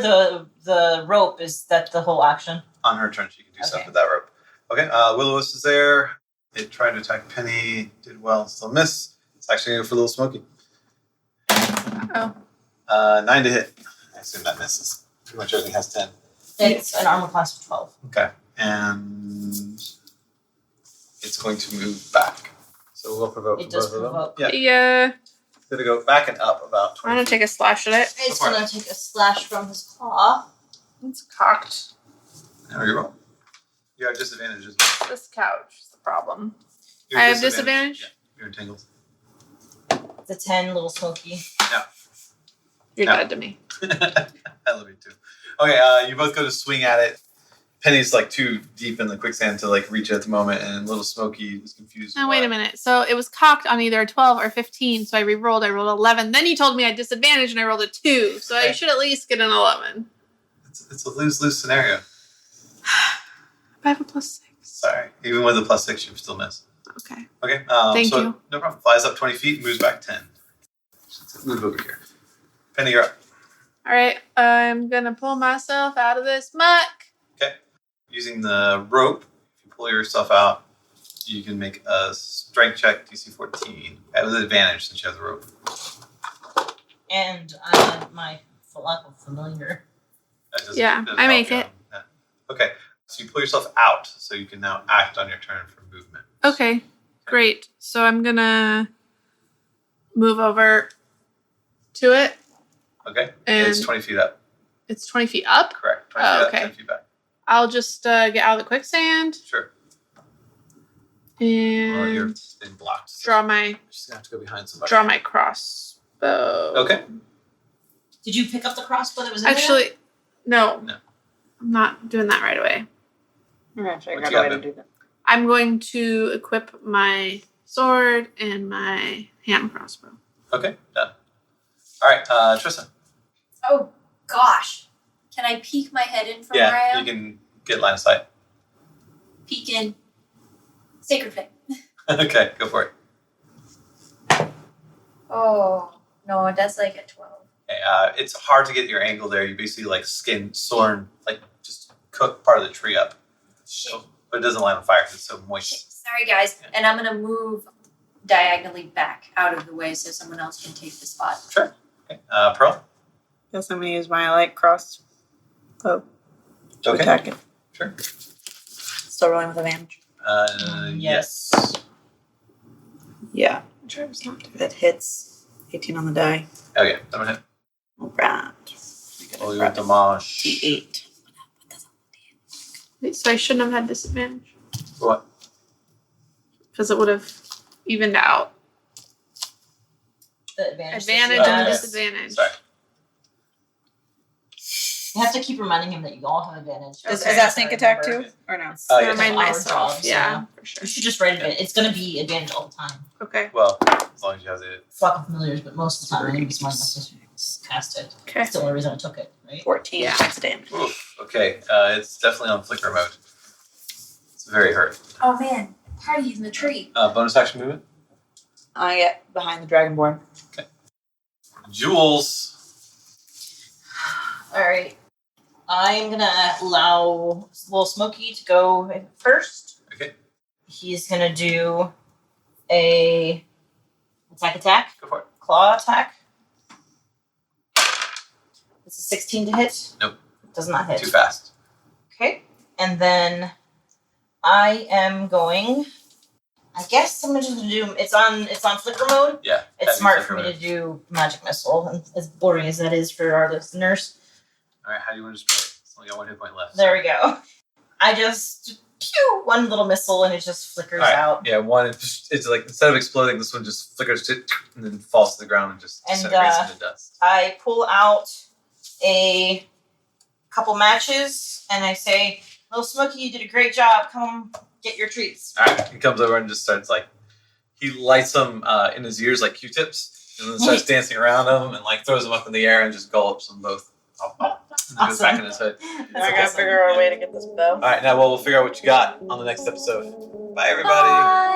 the rope. Is that the whole action? On her turn, she can do stuff Okay. with that rope. Okay, Will-O-Wisp is there. It tried to attack Penny, did well, still miss. It's actually going for Little Smoky. Oh. 9 to hit. I assume that misses. Pretty much everything has 10. It's an armor class of 12. Okay, and it's going to move back. So we'll provoke. It does both of them. provoke. Yeah, Yeah. it's going to go back and up about 20 I'm gonna take a slash at it. It's Go for going to take a slash from his claw. It's cocked. Now you roll. You have disadvantages. This couch is the problem. You're I have disadvantage? Yeah, you're entangled. It's a 10, little smoky. You're No. dead to me. I love you too. Okay, you both go to swing at it. Penny's like too deep in the quicksand to like reach it at the moment, and Little Smoky is confused. Now, wait a minute. So it was cocked on either a 12 or 15, so I re-rolled. I rolled 11. Then you told me I had disadvantage, and I rolled a 2, so I Okay. should at least get an 11. It's a lose-lose scenario. I have a +6. Sorry. Even with a +6, you still miss. Okay. Okay. Thank so you. No problem. Flies up 20 feet, moves back 10. Let's move over here. Penny, you're up. All right. I'm going to pull myself out of this muck. Okay. Using the rope, if you pull yourself out, you can make a strength check, DC 14. That was an advantage since you have the rope. And my lack of familiar. That doesn't- Yeah, doesn't I help make you. it. Yeah. Okay. So you pull yourself out, so you can now act on your turn for movement. Okay. Great. So I'm going to move over to it. Okay. And It's 20 feet up. It's 20 feet up. Correct. 20 Oh, feet okay. up, 10 feet back. I'll just get out of the quicksand Sure. Well, you're and been blocked. draw my You're just gonna have to go behind somebody. draw my crossbow. Okay. Did you pick up the crossbow that was in there? Actually, no. No. I'm not doing that right away. We're gonna figure What out you a way got, to do that. I'm going to equip my sword and my hand crossbow. Okay. Done. All right. Tristan. Oh gosh. Can I peek my head in from where I Yeah, am? you can get line of sight. Peek in. Sacred Flame. Okay, go for it. Oh no, that's like a 12. Okay, it's hard to get your angle there. You basically like sorn, like just cook part of the tree up. Shit. So, but it doesn't light on fire because it's so Shit. moist. Sorry guys. Yeah. And I'm gonna move diagonally back out of the way so someone else can take the spot. Sure. Okay. Pearl. Guess I'm gonna use my light cross bow to Okay. attack it. Sure. Still rolling with advantage. Yes. Yeah, Sure, it's not too that hits. 18 on the die. Okay. I'm gonna hit. Alright. Oh, you're Damage. D8. Wait, so I shouldn't have had disadvantage What? because it would have evened out. The advantage. Advantage Oh, and okay. disadvantage. Sorry. You have to keep reminding him that you all have advantage. Does Okay. that sneak attack too? Or no? Oh, yeah. Remind Our myself. jobs, Yeah, for sure. You should just write it. It's going to be advantage all the time. Okay. Well, as long as you have the. Flock of familiars, but most of the time I'm going to be smart enough to cast it. Okay. That's the only reason I took it, right? 14 Yeah. points of damage. Oof. Okay. It's definitely on flicker mode. It's very hurt. Oh man, party in the tree. Bonus action movement. I get behind the dragonborn. Jules. All right. I'm going to allow Little Smoky to go first. Okay. He's going to do a attack. Go for it. Claw attack. It's a 16 to hit. Nope. Does not hit. Too fast. Okay. And then I am going. I guess I'm just gonna do. It's on flicker mode. Yeah. It's heavy smart flicker for me mode. to do magic missile, and as boring as that is for our listeners. All right. How do you want to spell it? It's only got 1 hit point left. There we go. I just pew one little missile, and it just flickers All right. out. Yeah, one. It's like instead of exploding, this one just flickers to, and then falls to the ground and just And, disintegrates into dust. I pull out a couple matches, and I say, "Little Smoky, you did a great job. Come get your treats." All right. He comes over and just starts like, he lights them in his ears like Q-tips, and then starts dancing around them and like throws them up in the air and just gulps them both. And then goes back in his hood. I gotta figure out a way to get this bow. All right. Now, we'll figure out what you got on the next episode. Bye, everybody. Bye.